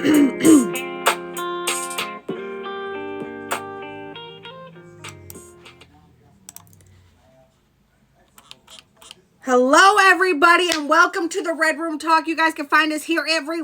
Hello, everybody, and welcome to the Red Room Talk. You guys can find us here every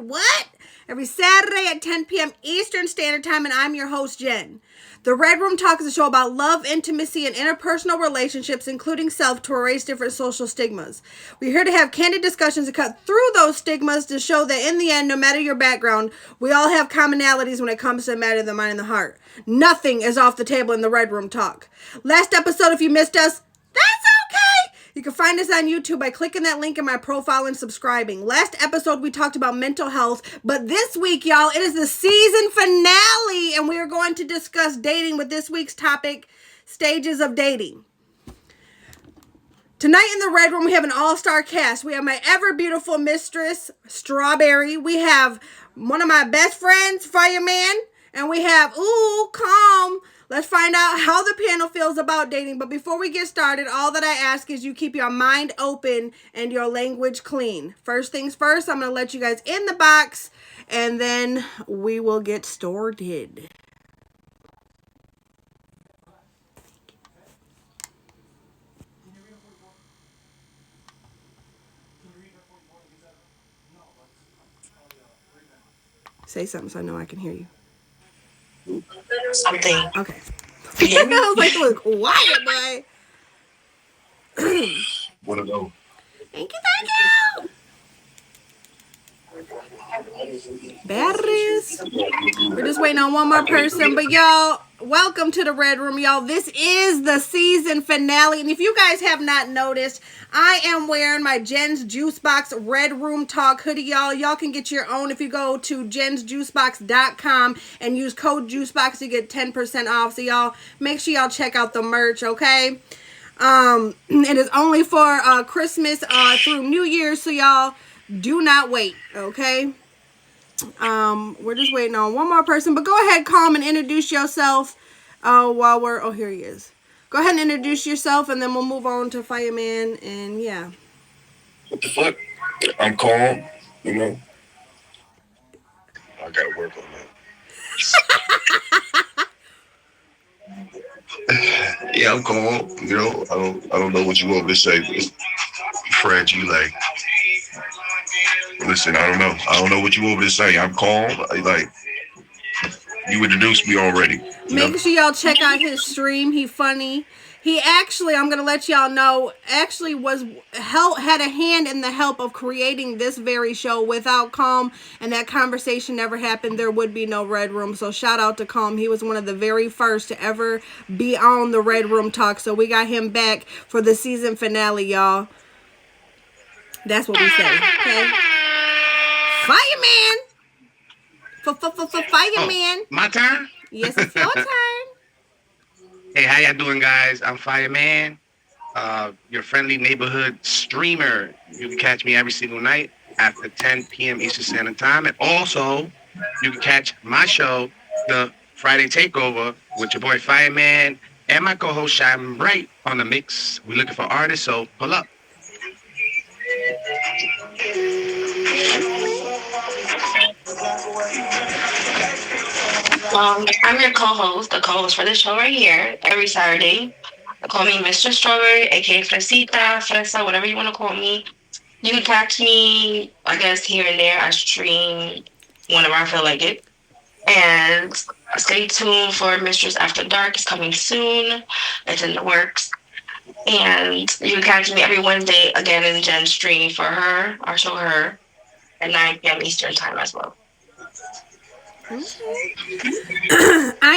Saturday at 10 p.m. Eastern Standard Time, and I'm your host, Jen. The Red Room Talk is a show about love, intimacy, and interpersonal relationships, including self, to erase different social stigmas. We're here to have candid discussions to cut through those stigmas to show that in the end, no matter your background, we all have commonalities when it comes to the matter of the mind and the heart. Nothing is off the table in the Red Room Talk. Last episode, if you missed us, that's okay. You can find us on YouTube by clicking that link in my profile and subscribing. Last episode, we talked about mental health, but this week, y'all, it is the season finale, and we are going to discuss dating with this week's topic, stages of dating. Tonight in the Red Room, we have an all-star cast. We have my ever-beautiful mistress, Strawberry. We have one of my best friends, Fireman, and we have, Calm. Let's find out how the panel feels about dating. But before we get started, all that I ask is you keep your mind open and your language clean. First things first, I'm going to let you guys in the box, and then we will get started. Say something so I know I can hear you. Something. Okay. I was like, look, quiet, boy. What a go. Thank you. Batteries. We're just waiting on one more person. But y'all, welcome to the Red Room, y'all. This is the season finale. And if you guys have not noticed, I am wearing my Jen's Juicebox Red Room Talk hoodie, y'all. Y'all can get your own if you go to jensjuicebox.com and use code Juicebox to get 10% off. So y'all, make sure y'all check out the merch, okay? It is only for Christmas through New Year's, so y'all do not wait, okay? We're just waiting on one more person, but go ahead, Calm, and introduce yourself while we're, here he is. Go ahead and introduce yourself, and then we'll move on to Fireman, and yeah. What the fuck? I'm calm, you know. I gotta work on that. Yeah, I'm calm, you know. I don't know what you want me to say. Fred, you like, listen, I don't know what you want me to say. I'm calm, like, you introduced me already. Make sure y'all check out his stream. He funny. He actually, I'm going to let y'all know, actually had a hand in the help of creating this very show. Without Calm and that conversation never happened, there would be no Red Room. So shout out to Calm. He was one of the very first to ever be on the Red Room Talk. So we got him back for the season finale, y'all. That's what we say, okay? Fireman! Fireman! My turn? Yes, it's your turn. Hey, how y'all doing, guys? I'm Fireman, your friendly neighborhood streamer. You can catch me every single night after 10 p.m. Eastern Standard Time. And also, you can catch my show, The Friday Takeover, with your boy Fireman and my co-host Shine Bright on the mix. We're looking for artists, so pull up. I'm your co-host, the co-host for the show right here, every Saturday. Call me Mr. Strawberry, aka Fresita, Fresa, whatever you want to call me. You can catch me, I guess, here and there. I stream whenever I feel like it. And stay tuned for Mistress After Dark. It's coming soon. It's in the works. And you can catch me every Wednesday again in Jen's stream for her, our show Her, at 9 p.m. Eastern Time as well. I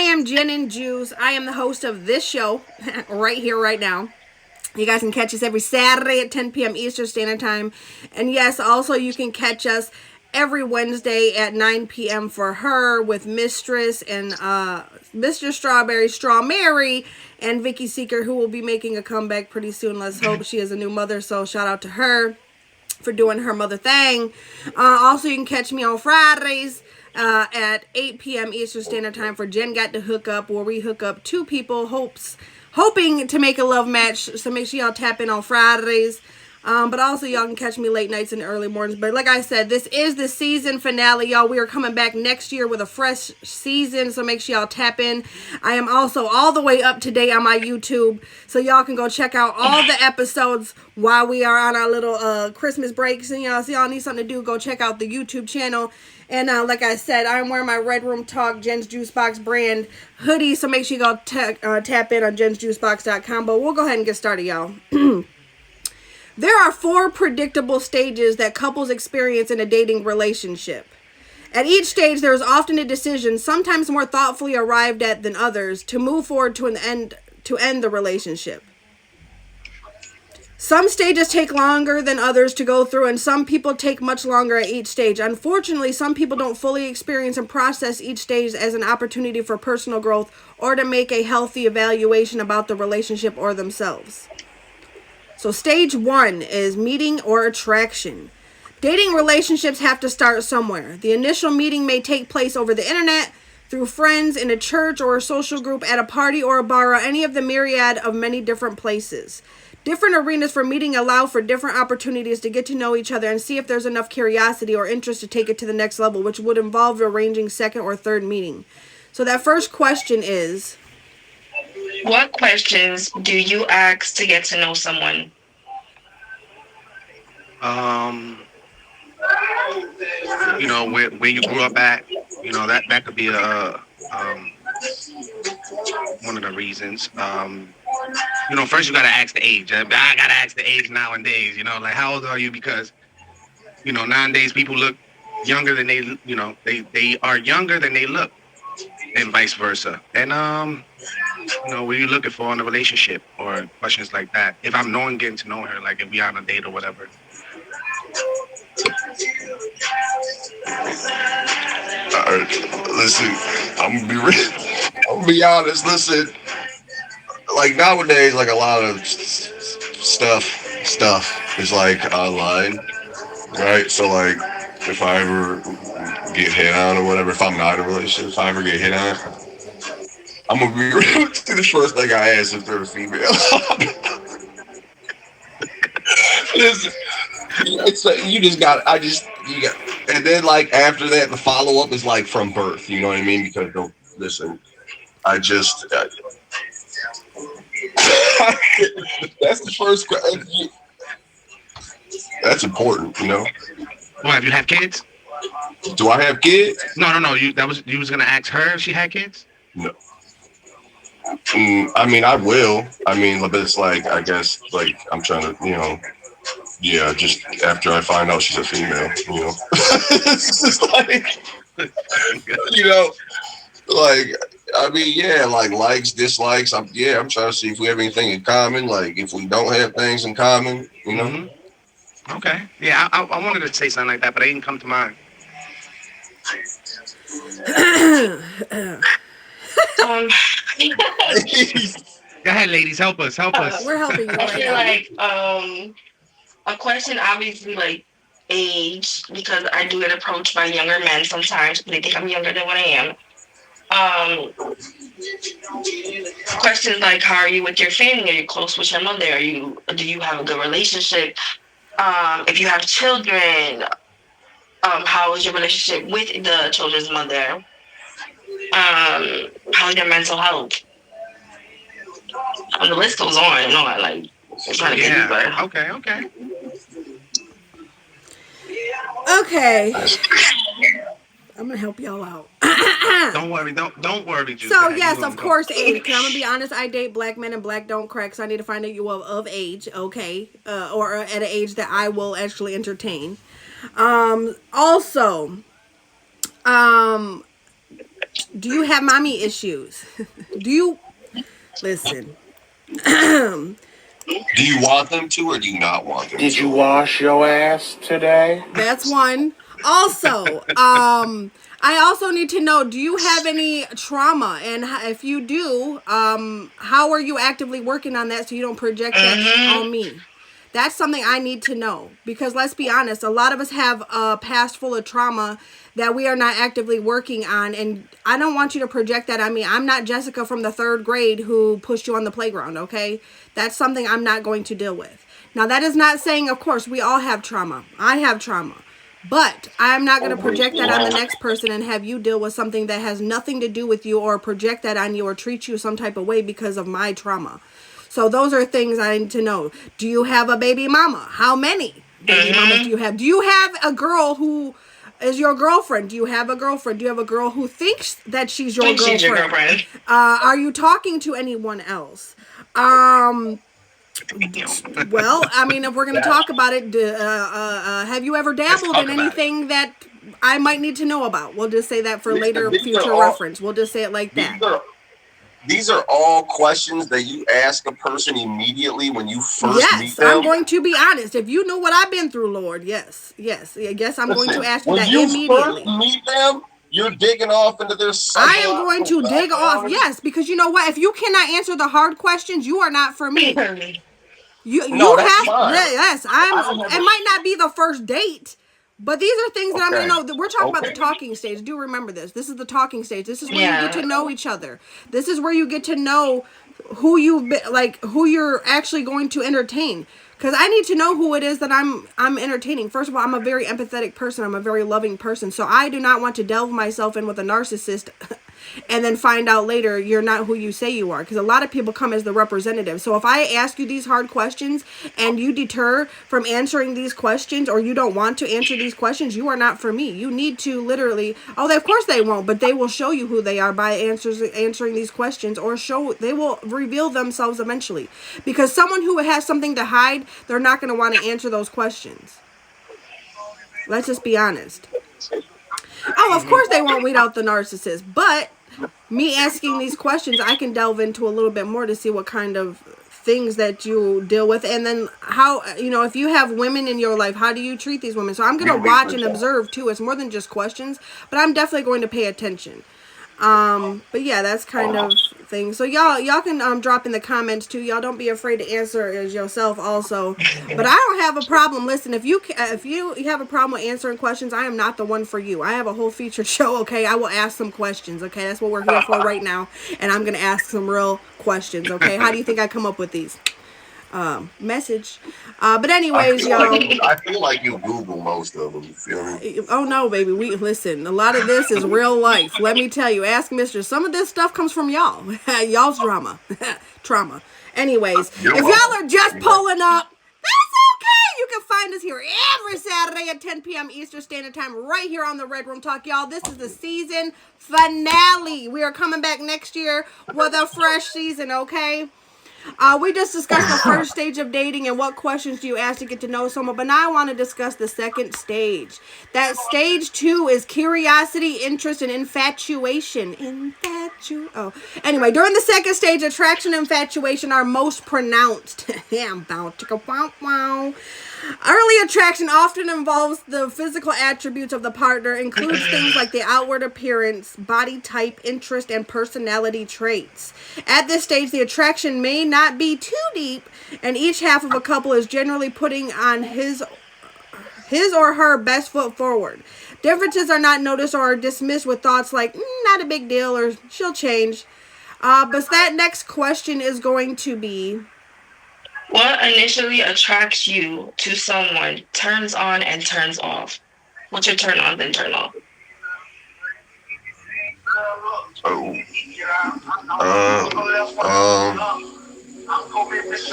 am Jen and Juice. I am the host of this show right here, right now. You guys can catch us every Saturday at 10 p.m. Eastern Standard Time. And yes, also you can catch us every Wednesday at 9 p.m. for Her with Mistress and Mr. Strawberry, Straw Mary, and Vicky Seeker, who will be making a comeback pretty soon. Let's hope. She is a new mother, so shout out to her for doing her mother thing. Also, you can catch me on Fridays at 8 p.m. Eastern Standard Time for Jen Got to Hook Up, where we hook up two people hoping to make a love match. So make sure y'all tap in on Fridays. But also, y'all can catch me late nights and early mornings. But like I said, this is the season finale, y'all. We are coming back next year with a fresh season, so make sure y'all tap in. I am also all the way up to date on my YouTube, so y'all can go check out all the episodes while we are on our little Christmas breaks. And y'all, so y'all need something to do, go check out the YouTube channel. And like I said, I'm wearing my Red Room Talk Jen's Juice Box brand hoodie, so make sure you go tap in on jensjuicebox.com. But we'll go ahead and get started, y'all. There are 4 predictable stages that couples experience in a dating relationship. At each stage, there is often a decision, sometimes more thoughtfully arrived at than others, to move forward to end the relationship. Some stages take longer than others to go through, and some people take much longer at each stage. Unfortunately, some people don't fully experience and process each stage as an opportunity for personal growth or to make a healthy evaluation about the relationship or themselves. So stage 1 is meeting or attraction. Dating relationships have to start somewhere. The initial meeting may take place over the internet, through friends, in a church or a social group, at a party or a bar, or any of the myriad of many different places. Different arenas for meeting allow for different opportunities to get to know each other and see if there's enough curiosity or interest to take it to the next level, which would involve arranging second or third meeting. So that first question is, What questions do you ask to get to know someone? Where you grew up at, that could be one of the reasons. First you gotta ask the age. I gotta ask the age nowadays. Like how old are you? Because nowadays people look younger than they are younger than they look, and vice versa. And what are you looking for in a relationship or questions like that? If I'm getting to know her, like if we on a date or whatever. Listen, I'm gonna be real. I'm gonna be honest. Listen, like nowadays, like a lot of stuff is like online, right? So like, if I ever get hit on or whatever, if I'm not in a relationship, if I ever get hit on, I'm gonna be real. The first thing I ask if they're a female. Listen, it's like, you just got. You got, and then like after that, the follow up is like from birth. You know what I mean? Because don't listen. I just. That's the first. That's important, you know. Well, have you had kids? Do I have kids? No. You was gonna ask her if she had kids? No. I mean, I will. I mean, but it's like, I guess, like, I'm trying to, yeah, just after I find out she's a female, it's just like, like, I mean, yeah, like likes, dislikes. I'm trying to see if we have anything in common. Like, if we don't have things in common, Mm-hmm. Okay. Yeah, I wanted to say something like that, but it didn't come to mind. Go ahead, ladies. Help us. we're helping you I right feel now. like a question obviously like age, because I do get approached by younger men sometimes because they think I'm younger than what I am. Questions like, how are you with your family? Are you close with your mother? Do you have a good relationship? If you have children, how is your relationship with the children's mother? How's your mental health? The list goes on and on. Like, I'm trying to get deeper. Okay. Okay. I'm gonna help y'all out. Don't worry. Don't worry. Juice. So yes, of course, age. Cause I'm gonna be honest. I date black men and black don't crack. So I need to find out you of age, okay, or at an age that I will actually entertain. Also, do you have mommy issues? Do you listen? Do you want them to, or do you not want them to? Did you wash your ass today? That's one. Also, I also need to know, do you have any trauma? And if you do, how are you actively working on that so you don't project that on me? That's something I need to know. Because let's be honest, a lot of us have a past full of trauma that we are not actively working on. And I don't want you to project that on me. I'm not Jessica from the 3rd grade who pushed you on the playground, okay? That's something I'm not going to deal with. Now, that is not saying, of course, we all have trauma. I have trauma. But I'm not going to project that on the next person and have you deal with something that has nothing to do with you, or project that on you or treat you some type of way because of my trauma. So those are things I need to know. Do you have a baby mama? How many baby mamas do you have? Do you have a girl who is your girlfriend? Do you have a girlfriend? Do you have a girl who thinks that she's your girlfriend? She's your girlfriend. Are you talking to anyone else? Well, I mean, if we're going to talk about it, have you ever dabbled in anything that I might need to know about? We'll just say that for later future reference. We'll just say it like that. These are all questions that you ask a person immediately when you first meet them. Yes, I'm going to be honest. If you know what I've been through, Lord, yes. I guess I'm going to ask you that immediately. When you first meet them, you're digging off into their I am going to dig off, yes, because you know what? If you cannot answer the hard questions, you are not for me. You have fine. Yes. It might not be the first date, but these are things that I'm going to know. We're talking about the talking stage. Do remember this. This is the talking stage. This is where you get to know each other. This is where you get to know who who you're actually going to entertain. Because I need to know who it is that I'm entertaining. First of all, I'm a very empathetic person. I'm a very loving person. So I do not want to delve myself in with a narcissist and then find out later you're not who you say you are. Because a lot of people come as the representative. So if I ask you these hard questions and you deter from answering these questions, or you don't want to answer these questions, you are not for me. You need to literally, of course they won't, but they will show you who they are by answering these questions, or they will reveal themselves eventually. Because someone who has something to hide, they're not going to want to answer those questions. Let's just be honest. Oh, of course they won't weed out the narcissist, but me asking these questions, I can delve into a little bit more to see what kind of things that you deal with, and then how, if you have women in your life, how do you treat these women? So I'm going to watch and observe too. It's more than just questions, but I'm definitely going to pay attention. But yeah, that's kind of thing. So y'all can drop in the comments too. Y'all don't be afraid to answer as yourself also. But I don't have a problem. Listen, if you have a problem with answering questions, I am not the one for you. I have a whole featured show. Okay, I will ask some questions. Okay, that's what we're here for right now, and I'm gonna ask some real questions. Okay, how do you think I come up with these? Message. But anyways, y'all. I feel like you Google most of them. You feel me? Oh no, baby. We listen. A lot of this is real life. Let me tell you. Ask Mister. Some of this stuff comes from y'all. Y'all's trauma. Anyways, if y'all are just pulling up, that's okay. You can find us here every Saturday at 10 p.m. Eastern Standard Time, right here on the Red Room Talk, y'all. This is the season finale. We are coming back next year with a fresh season. Okay. We just discussed the first stage of dating and what questions do you ask to get to know someone, but now I want to discuss the second stage. That stage 2 is curiosity, interest, and infatuation. Anyway, during the second stage, attraction and infatuation are most pronounced. Early attraction often involves the physical attributes of the partner, includes things like the outward appearance, body type, interest, and personality traits. At this stage, the attraction may not be too deep, and each half of a couple is generally putting on his or her best foot forward. Differences are not noticed or are dismissed with thoughts like, not a big deal, or she'll change. But that next question is going to be, what initially attracts you to someone, turns on and turns off? What's your turn on then turn off?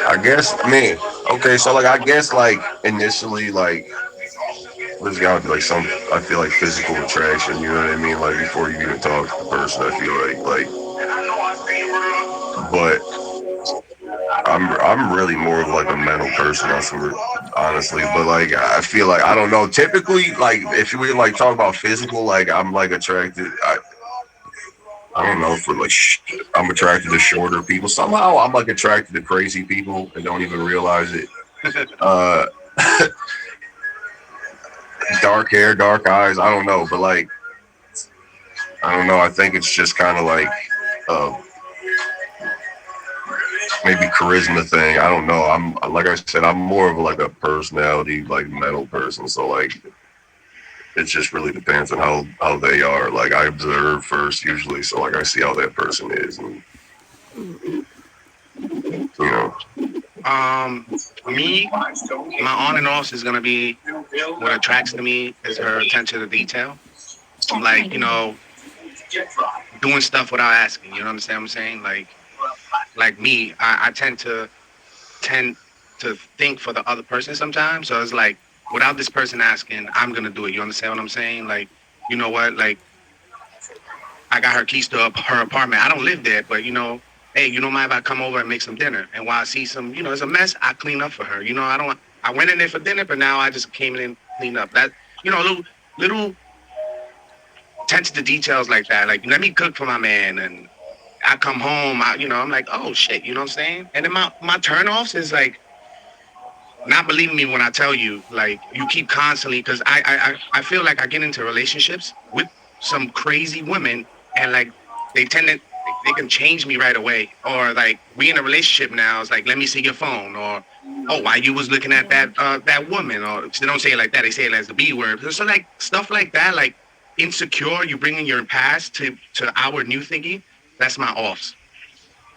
I guess, okay, so I guess initially there's gotta be I feel like physical attraction, you know what I mean? Before you even talk to the person, I feel like but I'm really more of a mental person, honestly. But I feel I don't know. Typically, if we talk about physical, I'm attracted. I don't know I'm attracted to shorter people. Somehow I'm attracted to crazy people and don't even realize it. Dark hair, dark eyes. I don't know, but I don't know. I think it's just kind of maybe charisma thing. I don't know. I'm like I said, I'm more of a personality, mental person. So it just really depends on how they are. I observe first usually, so I see how that person is, and me, my on and offs is gonna be what attracts to me is her attention to detail. Like, doing stuff without asking. You know what I'm saying? Like me, I tend to think for the other person sometimes. So it's like without this person asking, I'm gonna do it. You understand what I'm saying? Like, you know what? Like I got her keys to her apartment. I don't live there, but hey, you don't mind if I come over and make some dinner? And while I see some, it's a mess, I clean up for her. I don't. I went in there for dinner, but now I just came in and cleaned up. That little attention to details like that. Like let me cook for my man, and I come home. I'm like, oh shit, you know what I'm saying? And then my turnoffs is like not believing me when I tell you, like you keep constantly, because I feel like I get into relationships with some crazy women, and like they tend to they can change me right away, or like we in a relationship now, it's like let me see your phone, or oh why you was looking at that woman, or they don't say it like that, they say it as the B word. So like stuff like that, like insecure, you bring in your past to our new thinking. That's my offs.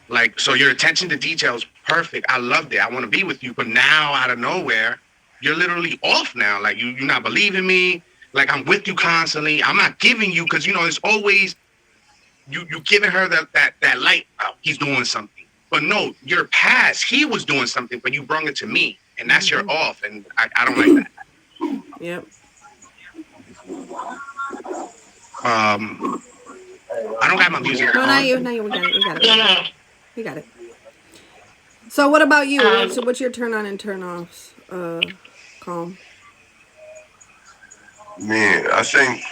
Like, so your attention to detail is perfect. I loved it. I want to be with you. But now out of nowhere, you're literally off now. Like you're not believing me. Like I'm with you constantly. I'm not giving you because it's always you giving her that light. Oh, he's doing something. But no, your past, he was doing something, but you brought it to me. And that's your off. And I don't like that. Yep. I don't got my music No, on. not you. Not you. We got it. We got it. No. We got it. So what about you? Um, What's your turn on and turn offs? Calm. Man, I think,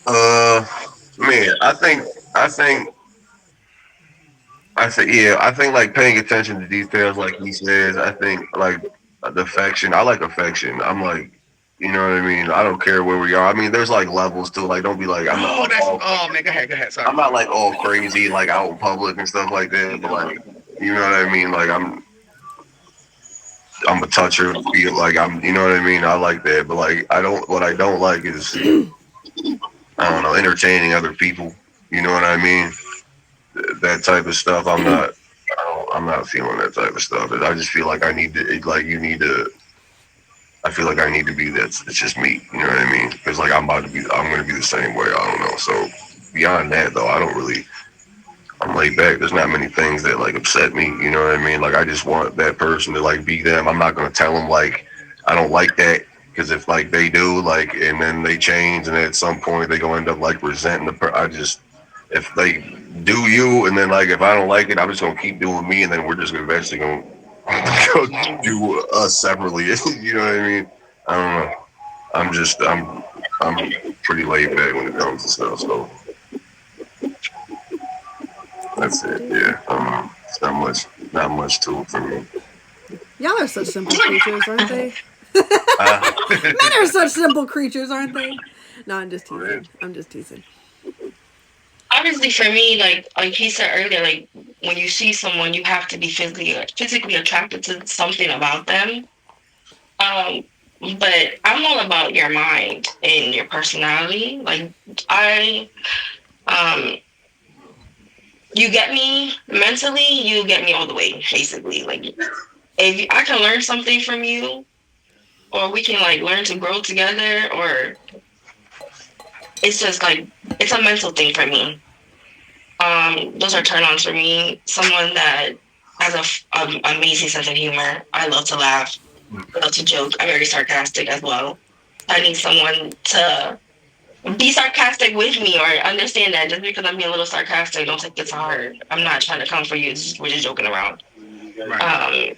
uh, man, I think like paying attention to details, like he says. I think like the affection. I like affection. I'm like, you know what I mean. I don't care where we are. I mean, there's like levels to like. Don't be like Oh man, go ahead. Sorry. I'm not like all crazy like out in public and stuff like that. But like, you know what I mean. Like I'm a toucher. Feel like you know what I mean. I like that. But like what I don't like is I don't know entertaining other people. You know what I mean. That type of stuff. I'm not feeling that type of stuff. I just feel like I need to, like, you need to, I feel like I need to be that. It's just me. You know what I mean? Because, like, I'm going to be the same way. I don't know. So, beyond that, though, I'm laid back. There's not many things that, like, upset me. You know what I mean? Like, I just want that person to, like, be them. I'm not going to tell them, like, I don't like that. Because if, like, they do, like, and then they change, and at some point they go end up, like, resenting if they do you, and then like if I don't like it, I'm just gonna keep doing me, and then we're just eventually gonna do us separately. You know what I mean? I don't know. I'm pretty laid back when it comes to stuff, so that's it. Yeah, it's not much to it for me. Y'all are such simple creatures, aren't they? Uh, Men are such simple creatures, aren't they? No, I'm just teasing. I'm just teasing. Obviously, for me, like he said earlier, like when you see someone, you have to be physically attracted to something about them. Um, but I'm all about your mind and your personality. Like I, um, you get me mentally, you get me all the way. Basically, like if I can learn something from you, or we can like learn to grow together, or it's just like it's a mental thing for me. Those are turn ons for me. Someone that has a amazing sense of humor. I love to laugh. I love to joke. I'm very sarcastic as well. I need someone to be sarcastic with me or understand that just because I'm being a little sarcastic, don't take it to heart. I'm not trying to come for you. We're just joking around. Right.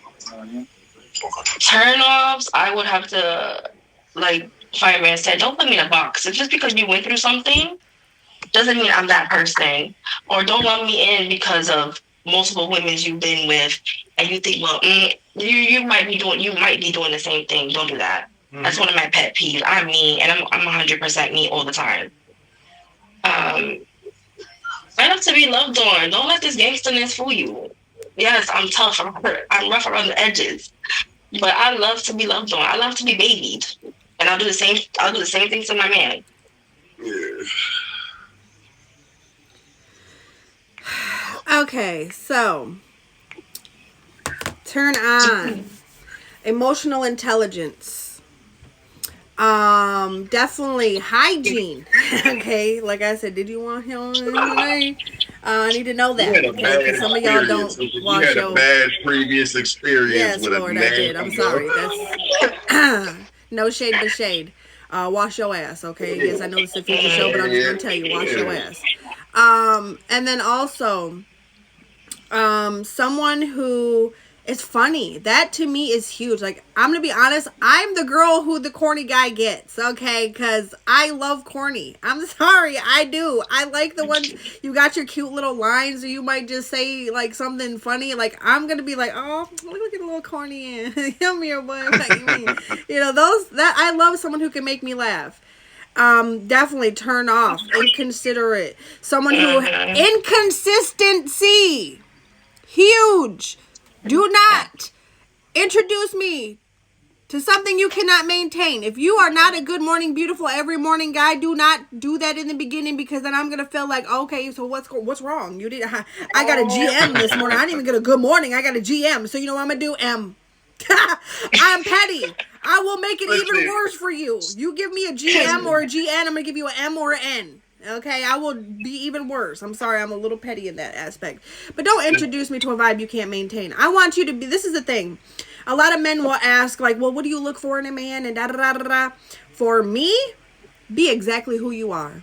Turn offs, I would have to, like Fireman said, don't put me in a box. It's just because you went through something doesn't mean I'm that person. Or don't lump me in because of multiple women you've been with, and you think, well, you might be doing the same thing. Don't do that. Mm-hmm. That's one of my pet peeves. I'm me, and I'm 100% me all the time. I love to be loved on. Don't let this gangsterness fool you. Yes, I'm tough. I'm rough around the edges, but I love to be loved on. I love to be babied, and I'll do the same. I'll do the same thing to my man. yeah. Okay, so Turn on. Emotional intelligence. Definitely hygiene. Okay, like I said, did you want him? I need to know that. You had a Okay, bad because some of y'all don't experience. You wash had a your. bad previous experience Yes, with a Lord, I did. I'm nasty sorry. girl. That's no shade, but shade. Wash your ass, okay? Yes, I know this is a future show, but I'm just gonna tell you, wash your ass. And then also, someone who is funny. That to me is huge. Like, I'm gonna be honest, I'm the girl who the corny guy gets, okay? Because I love corny. I'm sorry, I do. I like the ones you got your cute little lines, or you might just say like something funny. Like, I'm gonna be like, oh, look at a little corny in. Come here, boy. You know, that I love someone who can make me laugh. Definitely turn off, inconsiderate, someone who inconsistency. Huge. Do not introduce me to something you cannot maintain. If you are not a good morning beautiful every morning guy, do not do that in the beginning, because then I'm gonna feel like, okay, so what's wrong? You did. I got a GM this morning. I didn't even get a good morning. I got a GM. So you know what I'm gonna do? I'm petty. I will make it even worse for you. You give me a GM or a GN, I'm gonna give you an M or an N. Okay, I will be even worse. I'm sorry, I'm a little petty in that aspect. But don't introduce me to a vibe you can't maintain. I want you to be, this is the thing. A lot of men will ask, like, well, what do you look for in a man? And da da da da da. For me, be exactly who you are.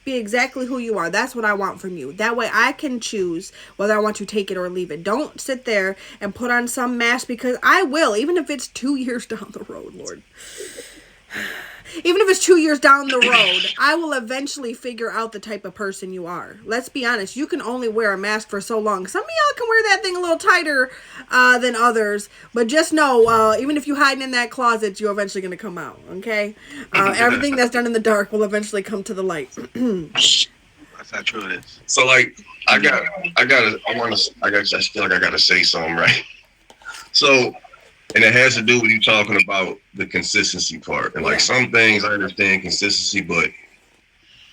Be exactly who you are. That's what I want from you. That way I can choose whether I want to take it or leave it. Don't sit there and put on some mask, because I will, even if it's 2 years down the road, Lord. Even if it's 2 years down the road, I will eventually figure out the type of person you are. Let's be honest. You can only wear a mask for so long. Some of y'all can wear that thing a little tighter than others. But just know, even if you're hiding in that closet, you're eventually going to come out. Okay? Everything that's done in the dark will eventually come to the light. That's how true it is. So like, I just feel like I gotta say something, right? So, and it has to do with you talking about the consistency part. And like, some things I understand consistency, but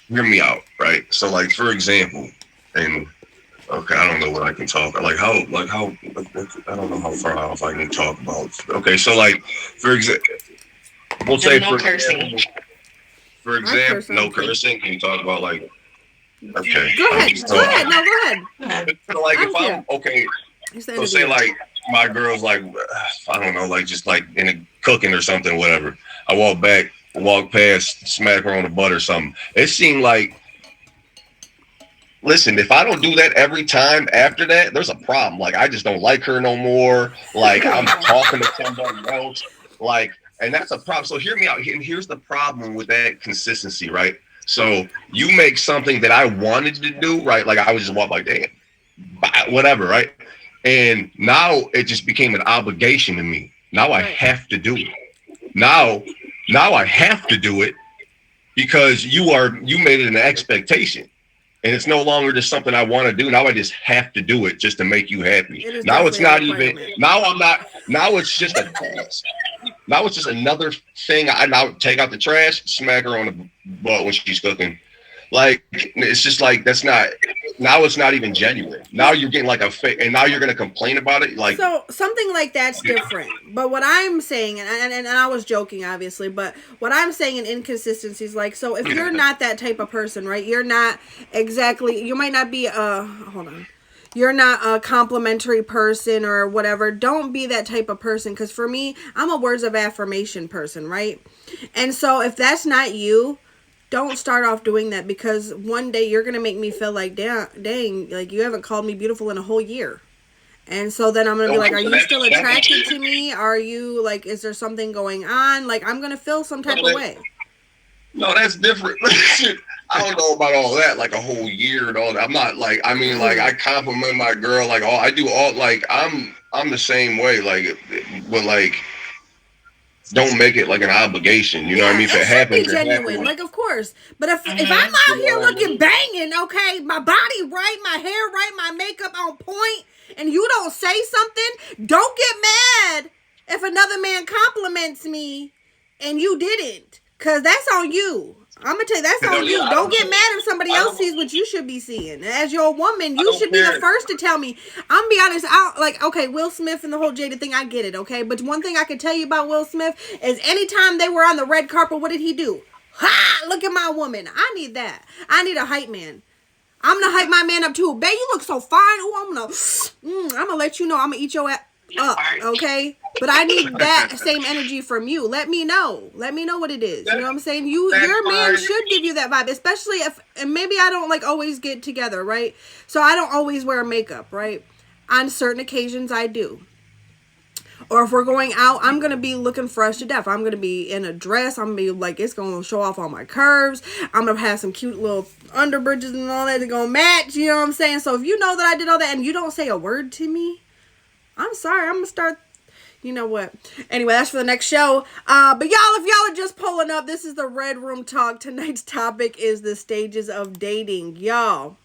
hear me out, right? So like, for example, and okay, I don't know what I can talk. I don't know how far off I can talk about. Okay, so like, for example, we'll say no cursing. For example, no cursing. Can you talk about like? Okay. Go ahead. Go ahead. No, go ahead. So like, if I'm okay, so say like my girl's like, I don't know, like just like in a cooking or something, whatever. I walk past, smack her on the butt or something. It seemed like, listen, if I don't do that every time after that, there's a problem. Like, I just don't like her no more. Like, I'm talking to somebody else. Like, and that's a problem. So hear me out. And here's the problem with that consistency, right? So you make something that I wanted to do, right? Like, I was just walk like, damn, whatever, right? And now it just became an obligation to me. Now I have to do it. Now I have to do it because you made it an expectation. And it's no longer just something I want to do. Now I just have to do it just to make you happy. Now it's not even, now it's just a task. Now it's just another thing. I now take out the trash, smack her on the butt when she's cooking. Like, it's just like, now it's not even genuine. Now you're getting like a fake, and now you're going to complain about it. Like, so something like that's different. But what I'm saying, and I was joking, obviously, but what I'm saying in inconsistencies, like, so if you're not that type of person, right? You're not exactly, you might not be you're not a complimentary person or whatever. Don't be that type of person. Because for me, I'm a words of affirmation person, right? And so if that's not you, don't start off doing that, because one day you're going to make me feel like, dang, like you haven't called me beautiful in a whole year. And so then I'm going to be like, are you still attracted to me? Are you like, is there something going on? Like, I'm going to feel some type of way. No, that's different. I don't know about all that, like a whole year and all that. I'm not like, I mean, like, I compliment my girl, like, I do all, like, I'm the same way, like, but like, don't make it like an obligation. You know what I mean? If it happens, be genuine, like, of course. But if I'm out here looking banging, okay, my body right, my hair right, my makeup on point, and you don't say something, don't get mad if another man compliments me and you didn't, because that's on you. I'm gonna tell you, that's on you. Don't get mad if somebody else sees what you should be seeing. As your woman, you should be the first to tell me. I'm gonna be honest. Okay, Will Smith and the whole Jada thing. I get it. Okay, but one thing I can tell you about Will Smith is anytime they were on the red carpet, what did he do? Ha! Look at my woman. I need that. I need a hype man. I'm gonna hype my man up too. Babe, you look so fine. Oh, I'm gonna let you know. I'm gonna eat your ass up. Okay. But I need that same energy from you. Let me know. Let me know what it is. You know what I'm saying? Your man should give you that vibe, especially if, and maybe I don't like always get together, right? So I don't always wear makeup, right? On certain occasions I do. Or if we're going out, I'm going to be looking fresh to death. I'm going to be in a dress. I'm going to be like, it's going to show off all my curves. I'm going to have some cute little underbridges and all that to go match. You know what I'm saying? So if you know that I did all that and you don't say a word to me, I'm sorry. I'm going to start. You know what? Anyway, that's for the next show. But y'all, if y'all are just pulling up, this is the Red Room Talk. Tonight's topic is the stages of dating. Y'all.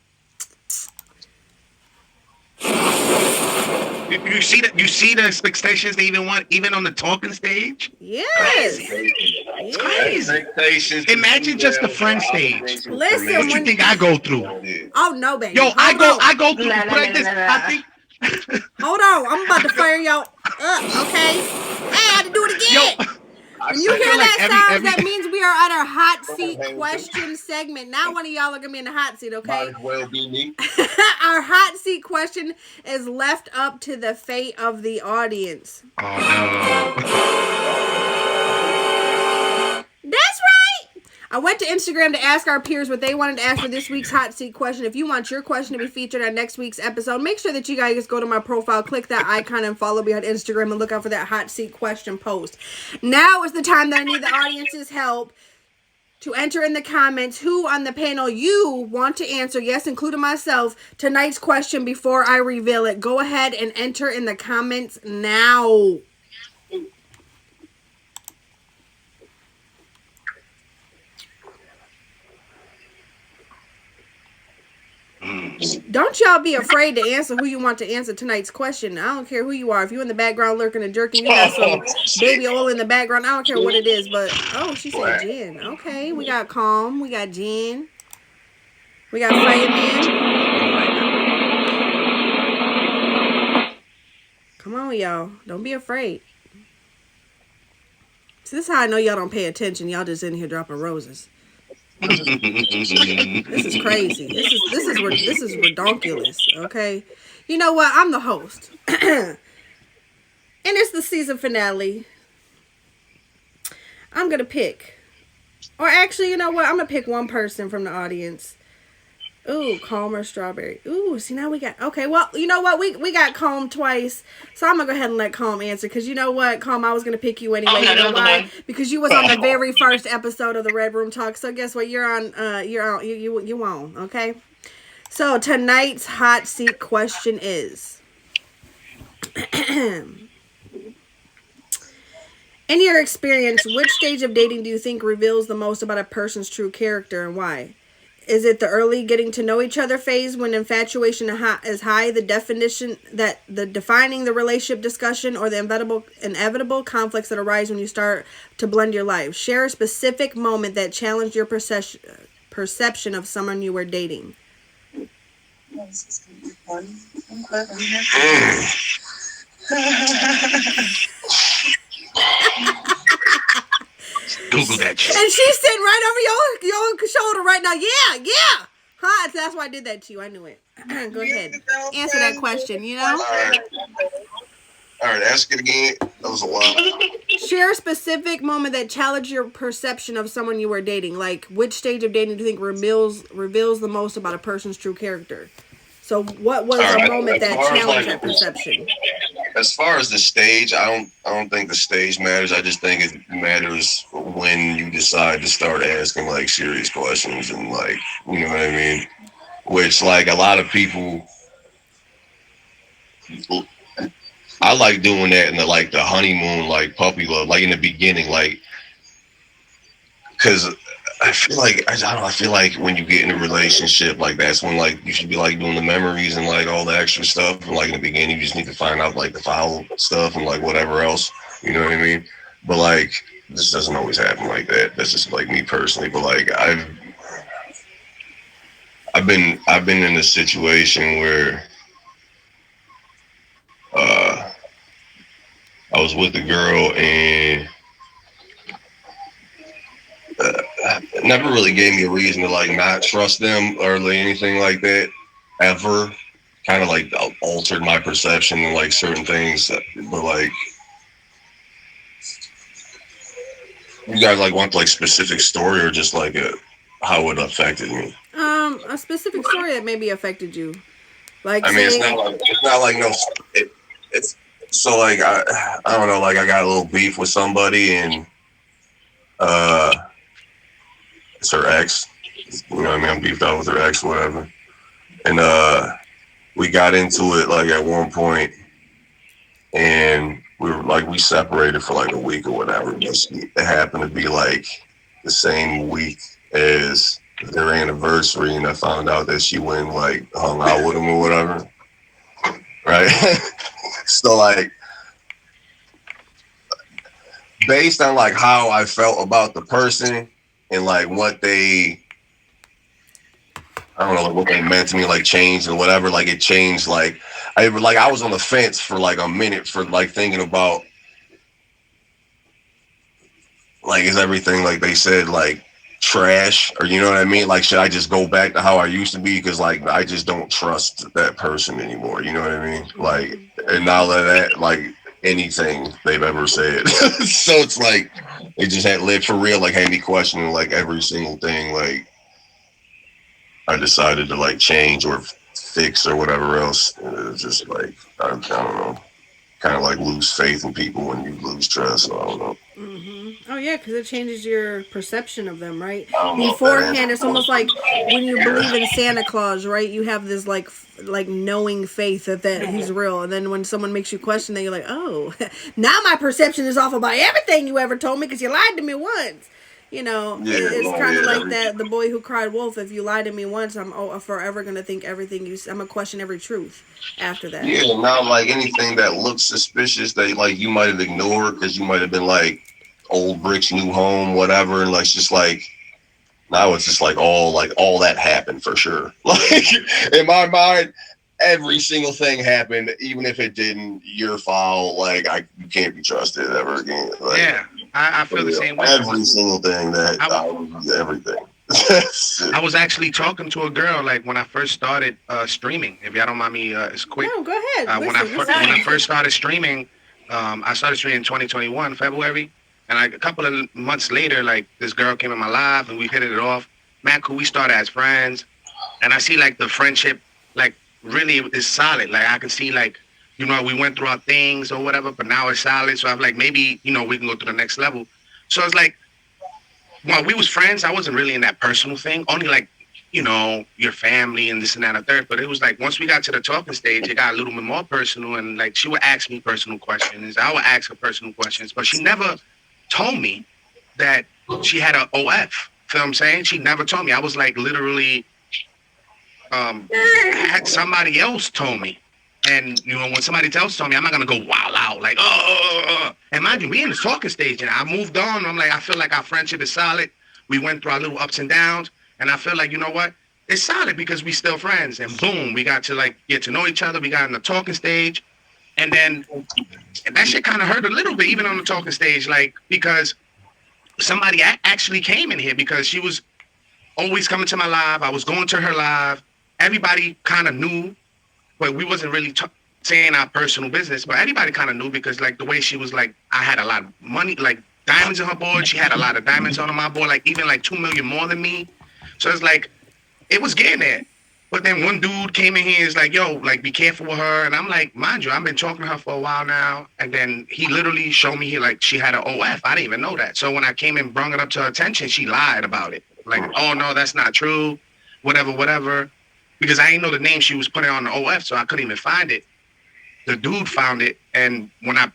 You see that? You see the expectations they even want, even on the talking stage? Yes. It's crazy. Imagine just the friend stage. Listen, what you think I go through? Oh no, baby. Yo, I go through. Like this. I think. Hold on, I'm about to fire y'all up, okay? I had to do it again. Yo, when you hear that sound, that means we are on our hot seat question segment. Now one of y'all are going to be in the hot seat, okay? Might as well be me. Our hot seat question is left up to the fate of the audience. Oh, no. That's right. I went to Instagram to ask our peers what they wanted to ask for this week's hot seat question. If you want your question to be featured on next week's episode, make sure that you guys go to my profile, click that icon, and follow me on Instagram and look out for that hot seat question post. Now is the time that I need the audience's help to enter in the comments who on the panel you want to answer, yes, including myself, tonight's question before I reveal it. Go ahead and enter in the comments now. Don't y'all be afraid to answer who you want to answer tonight's question. I don't care who you are. If you're in the background lurking and jerking, you got some baby oil in the background. I don't care what it is, but oh, she said Jen. Okay, we got Calm. We got Jen. We got Fireman. Come on, y'all. Don't be afraid. So this is how I know y'all don't pay attention. Y'all just in here dropping roses. This is crazy. This is redonkulous, okay? You know what? I'm the host. And it's the season finale. I'm going to pick. Or actually, you know what? I'm going to pick one person from the audience. Ooh, Calm or Strawberry. Ooh, see, now we got... Okay, well, you know what? We got Calm twice. So I'm going to go ahead and let Calm answer. Because you know what, Calm, I was going to pick you anyway. You know why? Because you was on the very first episode of the Red Room Talk. So guess what? You're on... You on, okay? So tonight's hot seat question is... In your experience, which stage of dating do you think reveals the most about a person's true character and why? Is it the early getting to know each other phase when infatuation is high, the defining the relationship discussion, or the inevitable conflicts that arise when you start to blend your life? Share a specific moment that challenged your perception of someone you were dating. Google that shit. And she's sitting right over your shoulder right now. Yeah. Huh? That's why I did that to you. I knew it. Go ahead. Answer that question, you know? All right, ask it again. That was a lot. Share a specific moment that challenged your perception of someone you were dating. Like, which stage of dating do you think reveals the most about a person's true character? So what was a moment that challenged that perception? As far as the stage, I don't think the stage matters. I just think it matters when you decide to start asking like serious questions and like, you know what I mean? Which like a lot of people, I like doing that in the honeymoon, like puppy love, like in the beginning, like, cause I feel like I feel like when you get in a relationship, like that's when like you should be like doing the memories and like all the extra stuff. And like in the beginning, you just need to find out like the foul stuff and like whatever else. You know what I mean? But like this doesn't always happen like that. That's just like me personally, but like I've been in a situation where uh I was with a girl and it never really gave me a reason to like not trust them or like anything like that ever. Kind of like altered my perception and like certain things, but like you guys like want like specific story or just like how it affected me. A specific story that maybe affected you. Like, I mean, say, it's not like no. It's so like I don't know. Like I got a little beef with somebody and uh, it's her ex. You know what I mean? I'm beefed out with her ex, whatever. And we got into it like at one point, and we separated for like a week or whatever. It happened to be like the same week as their anniversary, and I found out that she went and, like hung out with him or whatever. Right? So like based on like how I felt about the person and like what they I don't know like what they meant to me like changed and whatever, like it changed I was on the fence for like a minute for like thinking about like is everything like they said like trash or you know what I mean, like should I just go back to how I used to be because like I just don't trust that person anymore, you know what I mean, like and now that like anything they've ever said so it's like it just had lived for real like had me questioning like every single thing like I decided to like change or fix or whatever else. It's just like I don't know, kind of like lose faith in people when you lose trust. So I don't know. oh yeah, because it changes your perception of them, right? I don't know if that Beforehand, answers it's the almost like when you question. believe in Santa Claus, right? You have this like knowing faith that he's real, and then when someone makes you question that, you're like, oh, now my perception is off about everything you ever told me because you lied to me once. You know, Yeah, it's well, kind of yeah, like that. The boy who cried wolf. If you lie to me once, I'm forever gonna think everything you. I'm gonna question every truth after that. yeah. Now, like anything that looks suspicious that like you might have ignored because you might have been like old bricks, new home, whatever, and like it's just like now it's just like all that happened for sure. Like in my mind, every single thing happened, even if it didn't. Your foul, like you can't be trusted ever again. Like, Yeah, I feel the same way. Every single thing everything. I was actually talking to a girl like when I first started streaming. If y'all don't mind me, it's quick. No, go ahead. When I first started streaming, I started streaming in 2021 February, and like a couple of months later, like this girl came in my live and we hit it off. Man, cool. We started as friends, and I see like the friendship like really is solid. Like I can see like we went through our things or whatever, but now it's solid. So I'm like maybe we can go to the next level. So it's like while we was friends, I wasn't really in that personal thing. Only like your family and this and that and third. But it was like once we got to the talking stage, it got a little bit more personal. And like she would ask me personal questions. I would ask her personal questions. But she never told me that she had an OF. Feel what I'm saying? She never told me. I was like literally had somebody else told me. And when somebody else told me, I'm not gonna go wild out like And mind you, we in the talking stage, and I moved on. I'm like, I feel like our friendship is solid. We went through our little ups and downs, and I feel like what, it's solid because we still friends. And boom, we got to like get to know each other. We got in the talking stage, and then that shit kind of hurt a little bit, even on the talking stage, like because somebody actually came in here because she was always coming to my live. I was going to her live. Everybody kind of knew. But we wasn't really saying our personal business, but everybody kind of knew because like the way she was like, I had a lot of money, like diamonds on her board. She had a lot of diamonds on my board, like even like 2 million more than me. So it's like, it was getting there. But then one dude came in here, is like, yo, like be careful with her. And I'm like, mind you, I've been talking to her for a while now. And then he literally showed me like she had an OF. I didn't even know that. So when I came and brought it up to her attention, she lied about it. Like, oh no, that's not true. Whatever. Because I didn't know the name she was putting on the OF, so I couldn't even find it. The dude found it, and when I,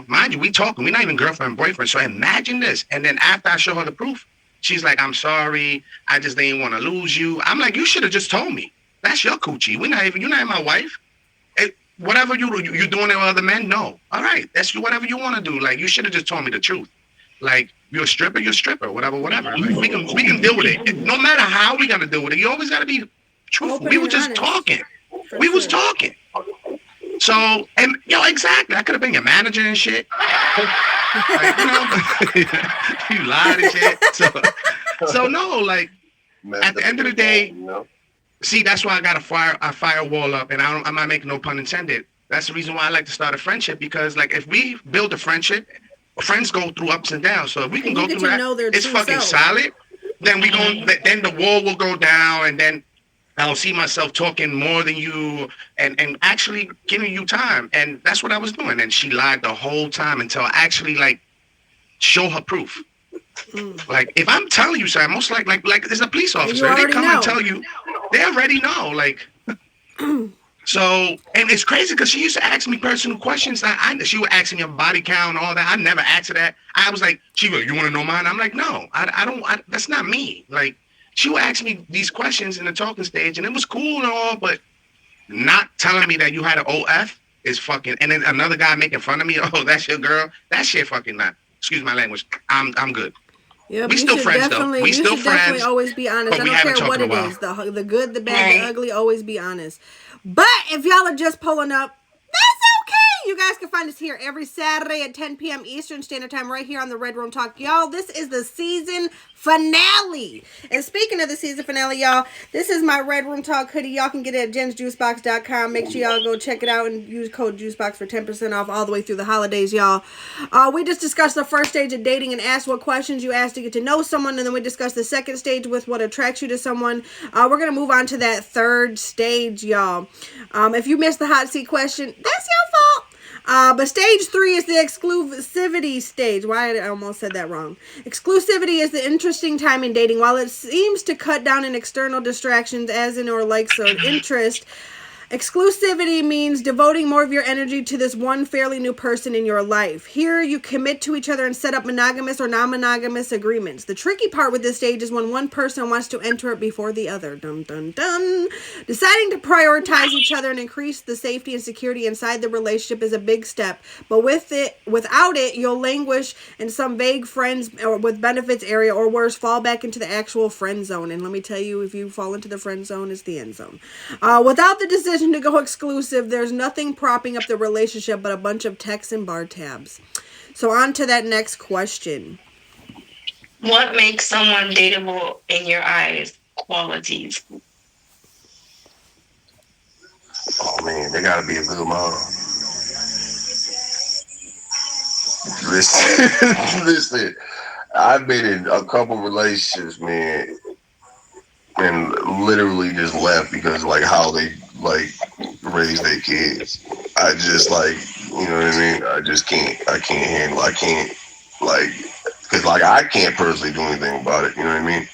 mind you, we talking, we're not even girlfriend and boyfriend, so imagine this. And then after I show her the proof, she's like, I'm sorry, I just didn't want to lose you. I'm like, you should have just told me. That's your coochie. You're not even my wife. Whatever you doing it with other men, no. All right, that's whatever you want to do. Like, you should have just told me the truth. Like, you're a stripper, whatever. Like, we can deal with it. No matter how we gotta deal with it, you always gotta be truthful. Open We were and just honest. talking. For We was sure. talking. So, and exactly. I could have been your manager and shit. Like, you lied and shit. So no, like, at the end of the day, see, that's why I got a firewall up, and I'm not making no pun intended. That's the reason why I like to start a friendship, because like, if we build a friendship, friends go through ups and downs. So if we can And go you get through to that, know their it's true fucking self. solid. Then then the wall will go down, and then I'll see myself talking more than you, and actually giving you time. And that's what I was doing. And she lied the whole time until I actually like show her proof. Like, if I'm telling you something, most like as a police officer, they already come know. and tell you, they already know. Like, so, and it's crazy because she used to ask me personal questions. She would ask me a body count and all that. I never asked her that. I was like, she would, you want to know mine? I'm like, no, I don't. That's not me. Like, she would ask me these questions in the talking stage, and it was cool and all, but not telling me that you had an OF is fucking. And then another guy making fun of me. Oh, that's your girl. That shit fucking not. Excuse my language. I'm good. Yep, We you still should friends, though. definitely, We you still should definitely friends, always be honest. but I we don't haven't care talked what in a it while. is. The good, the bad, the ugly, always be honest. But if y'all are just pulling up, that's okay. You guys can find us here every Saturday at 10 p.m. Eastern Standard Time right here on the Red Room Talk. Y'all, this is the season finale. And speaking of the season finale, y'all, this is my Red Room Talk hoodie. Y'all can get it at jensjuicebox.com. Make sure y'all go check it out and use code JUICEBOX for 10% off all the way through the holidays, y'all. We just discussed the first stage of dating and asked what questions you asked to get to know someone, and then we discussed the second stage with what attracts you to someone. We're going to move on to that third stage, y'all. If you missed the hot seat question, that's your fault. But stage 3 is the exclusivity stage. Why I almost said that wrong. Exclusivity is the interesting time in dating. While it seems to cut down on external distractions, as in or likes or interest, exclusivity means devoting more of your energy to this one fairly new person in your life. Here, you commit to each other and set up monogamous or non-monogamous agreements. The tricky part with this stage is when one person wants to enter it before the other. Dun, dun, dun. Deciding to prioritize each other and increase the safety and security inside the relationship is a big step. But without it, you'll languish in some vague friends or with benefits area, or worse, fall back into the actual friend zone. And let me tell you, if you fall into the friend zone, it's the end zone. Without the decision to go exclusive, there's nothing propping up the relationship but a bunch of texts and bar tabs. So on to that next question. What makes someone dateable in your eyes? Qualities. Oh man, they gotta be a good mom. Listen, listen. I've been in a couple relationships, man, and literally just left because like how they like raise their kids. I just like, you know what I mean? I just can't. I can't handle. I can't like, cause like I can't personally do anything about it. You know what I mean?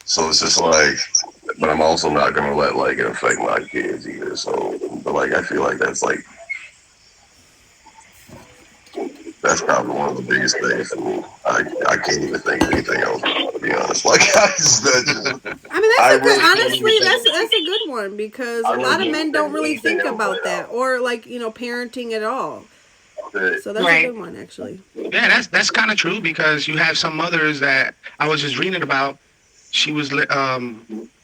So it's just like, but I'm also not gonna let like it affect my kids either. So, but like I feel like that's probably one of the biggest things for me. I can't even think of anything else, to be honest. Like I mean, that's a good. Honestly, that's a good one, because a lot of men don't really think about that, or like, parenting at all. So that's a good one, actually. Yeah, that's kind of true, because you have some mothers that I was just reading about. She was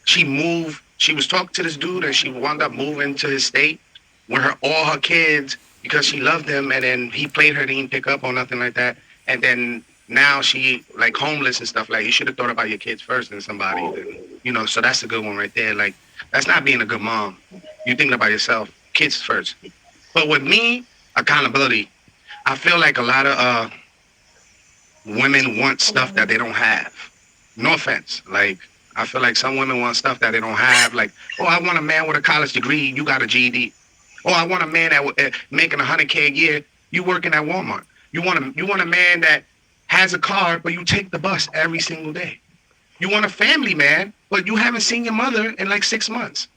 she moved. She was talking to this dude, and she wound up moving to his state where all her kids, because she loved him, and then he played her, didn't pick up or nothing like that, and then now she like homeless and stuff. Like, you should have thought about your kids first than somebody. And, so that's a good one right there. Like, that's not being a good mom. You thinking about yourself, kids first. But with me, accountability. I feel like a lot of women want stuff that they don't have. No offense. Like, I feel like some women want stuff that they don't have. Like, oh, I want a man with a college degree. You got a GED. Oh, I want a man that making $100K a year. You working at Walmart. You want a man that has a car, but you take the bus every single day. You want a family man, but you haven't seen your mother in like 6 months.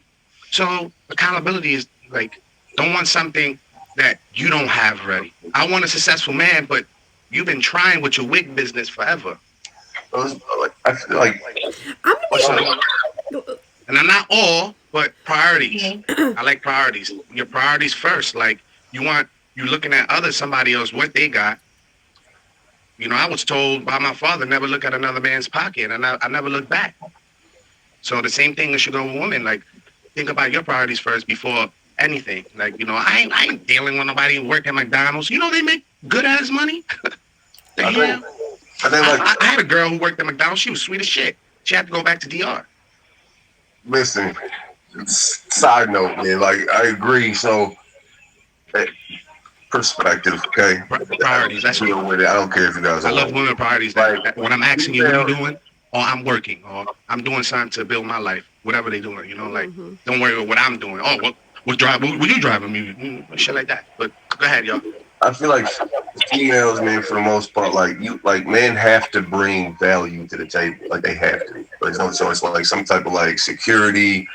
So accountability is like, don't want something that you don't have already. I want a successful man, but you've been trying with your wig business forever. I feel like I'm gonna be. And I'm not all, but priorities. I like priorities. Your priorities first. Like, you looking at somebody else, what they got. You know, I was told by my father never look at another man's pocket, and I never looked back. So the same thing should go with women. Like, think about your priorities first before anything. Like, you know, I ain't dealing with nobody who work at McDonald's. You know, they make good ass money. The I hell? think I think like I had a girl who worked at McDonald's. She was sweet as shit. She had to go back to DR. listen. Side note, man. Like I agree. So eh, perspective, okay. Priorities. That's Deal what with it. I don't care if you guys I are love like women priorities. That when I'm asking you, what are you doing? Or I'm working, or I'm doing something to build my life. Whatever they doing, you know, like don't worry about what I'm doing. Oh, what you driving me? Shit like that. But go ahead, y'all. I feel like females, man, for the most part, like men have to bring value to the table. Like they have to. There's no choice. Like some type of like security,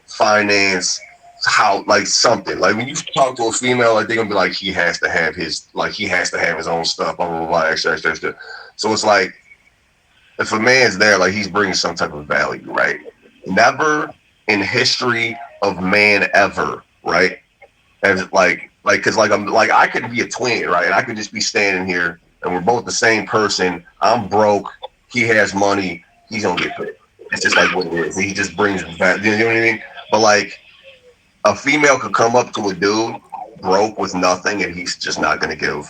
finance, how like something. Like when you talk to a female, like they're gonna be like, he has to have his own stuff, blah blah blah, extra. So it's like if a man's there, like he's bringing some type of value, right? Never in history of man ever, right? As because I'm like I could be a twin, right? And I could just be standing here and we're both the same person. I'm broke. He has money. He's gonna get paid. It's just like what it is. He just brings value. You know what I mean? But like a female could come up to a dude broke with nothing, and he's just not gonna give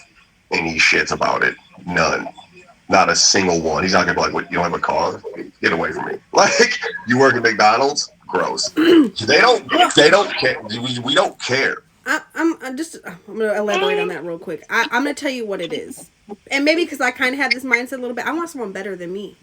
any shits about it. None. Not a single one. He's not gonna be like, "What? You don't have a car? Get away from me!" Like you work at McDonald's? Gross. They don't. They don't care. We don't care. I'm gonna elaborate on that real quick. I'm gonna tell you what it is, and maybe because I kind of have this mindset a little bit. I want someone better than me.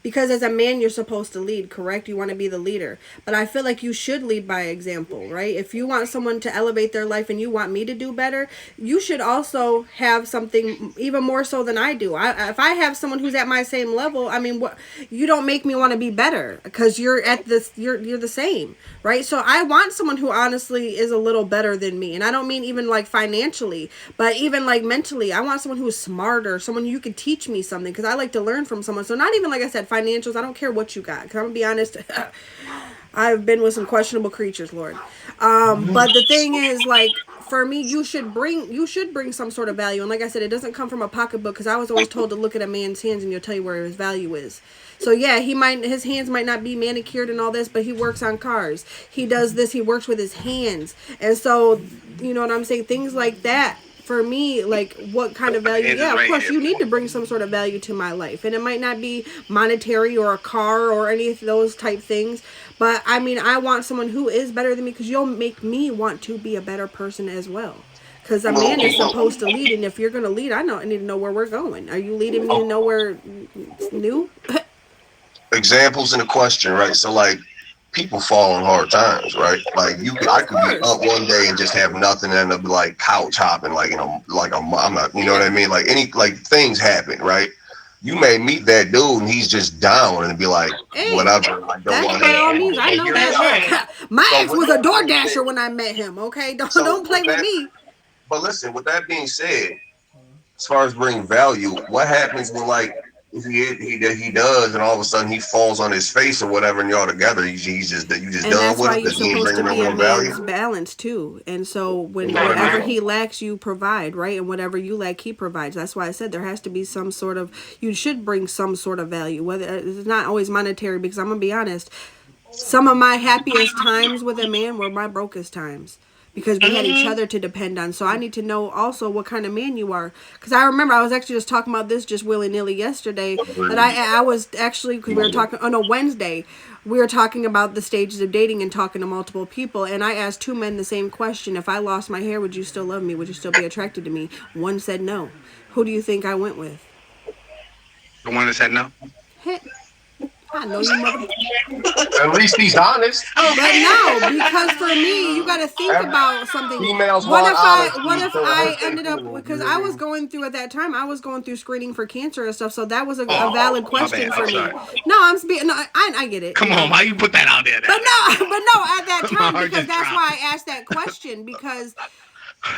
Because as a man, you're supposed to lead, correct? You want to be the leader. But I feel like you should lead by example, right? If you want someone to elevate their life and you want me to do better, you should also have something even more so than I do. If I have someone who's at my same level, I mean, what you don't make me want to be better because you're at this, you're the same, right? So I want someone who honestly is a little better than me. And I don't mean even like financially, but even like mentally. I want someone who's smarter, someone you could teach me something because I like to learn from someone. So not even like I said, financials. I don't care what you got. Cause I'm gonna be honest. I've been with some questionable creatures, Lord. But the thing is, like, for me, you should bring some sort of value. And like I said, it doesn't come from a pocketbook because I was always told to look at a man's hands and you'll tell you where his value is. So yeah, his hands might not be manicured and all this, but he works on cars. He does this. He works with his hands, and so you know what I'm saying. Things like that. For me, like what kind of value? Yeah, of course, you need to bring some sort of value to my life, and it might not be monetary or a car or any of those type things. But I mean, I want someone who is better than me because you'll make me want to be a better person as well. Because a man is supposed to lead, and if you're going to lead, I need to know where we're going. Are you leading me to nowhere new? Examples in the question, right? So like people fall on hard times, right? Like I could be up one day and just have nothing, and end up like couch hopping, like like I'm not, you know what I mean? Like things happen, right? You may meet that dude and he's just down and be like, Hey, whatever. I don't that's want by all to. means. I know That's that. right. My So ex with was a that door being dasher said, when I met him. Okay, don't so play with with that, me. but listen, with that being said, as far as bringing value, what happens when like if he does and all of a sudden he falls on his face or whatever and y'all together, he's just you just And done that's with why him you're because he ain't supposed to bringing no be a more value. man's balance too. And so You when know what I whatever mean? he lacks, you provide, right? And whatever you lack, he provides. That's why I said there has to be some sort of, you should bring some sort of value. Whether it's not always monetary, because I'm gonna be honest, some of my happiest times with a man were my brokest times. Because we had each other to depend on. So I need to know also what kind of man you are. Because I remember I was actually just talking about this just willy-nilly yesterday. That I was actually, because we were talking on a Wednesday, we were talking about the stages of dating and talking to multiple people. And I asked two men the same question. If I lost my hair, would you still love me? Would you still be attracted to me? One said no. Who do you think I went with? The one that said no. Heh, I know you mother. At least he's honest. But no, because for me, you got to think about something. Females What want if honesty. I ended up, because I was going through at that time, I was going through screening for cancer and stuff, so that was a valid question bad. for I'm me. sorry. No, I'm speaking. No, I get it. Come you know. on, why you put that out there? But no, at that time, Or because just that's drop why I asked that question, because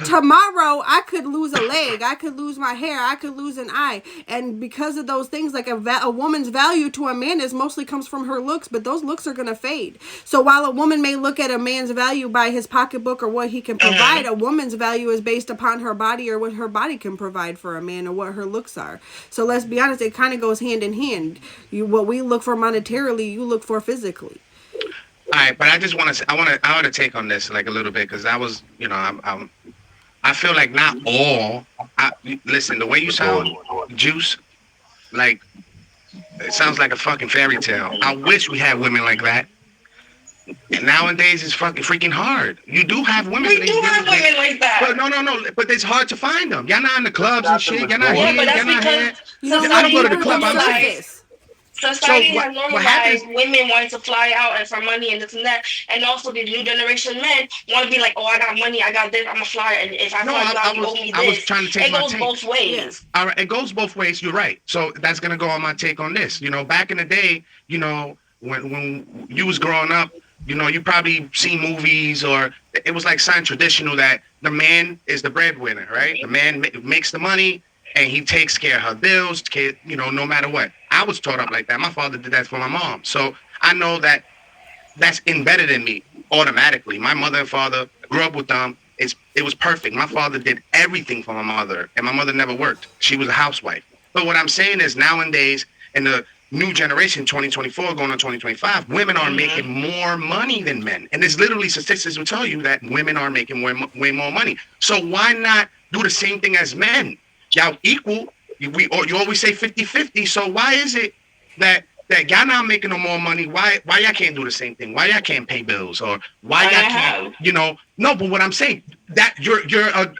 tomorrow I could lose a leg, I could lose my hair, I could lose an eye, and because of those things, like a woman's value to a man is mostly comes from her looks, but those looks are gonna fade. So while a woman may look at a man's value by his pocketbook or what he can provide, a woman's value is based upon her body or what her body can provide for a man or what her looks are. So let's be honest, it kind of goes hand in hand. What we look for monetarily, you look for physically. All right, but I just want to. I want to take on this like a little bit because I was, I feel like not all. Listen, the way you sound, Juice, like it sounds like a fucking fairy tale. I wish we had women like that. And nowadays it's fucking freaking hard. You do have women. We do have women like that. But no. But it's hard to find them. Y'all not in the clubs and shit. Y'all not here. But that's Y'all not here. because I don't go to the club. I'm saying. Society So has what normalized happens? women wanting to fly out and for money and this and that, and also the new generation men want to be like, oh, I got money, I got this, I'm a flyer, and if I fly out, you owe me this. I was trying to take it my goes take. both ways. All right, it goes both ways. You're right. So that's gonna go on my take on this. Back in the day, when you was growing up, you probably seen movies or it was like sign traditional that the man is the breadwinner, right? The man makes the money and he takes care of her bills, no matter what. I was taught up like that. My father did that for my mom. So I know that that's embedded in me automatically. My mother and father grew up with them. It was perfect. My father did everything for my mother, and my mother never worked. She was a housewife. But what I'm saying is nowadays, in the new generation, 2024 going on 2025, women are making more money than men. And there's literally statistics will tell you that women are making way more money. So why not do the same thing as men? Y'all equal. You always say 50-50. So why is it that y'all not making no more money? Why y'all can't do the same thing? Why y'all can't pay bills? Or why y'all can't, no, but what I'm saying, that you're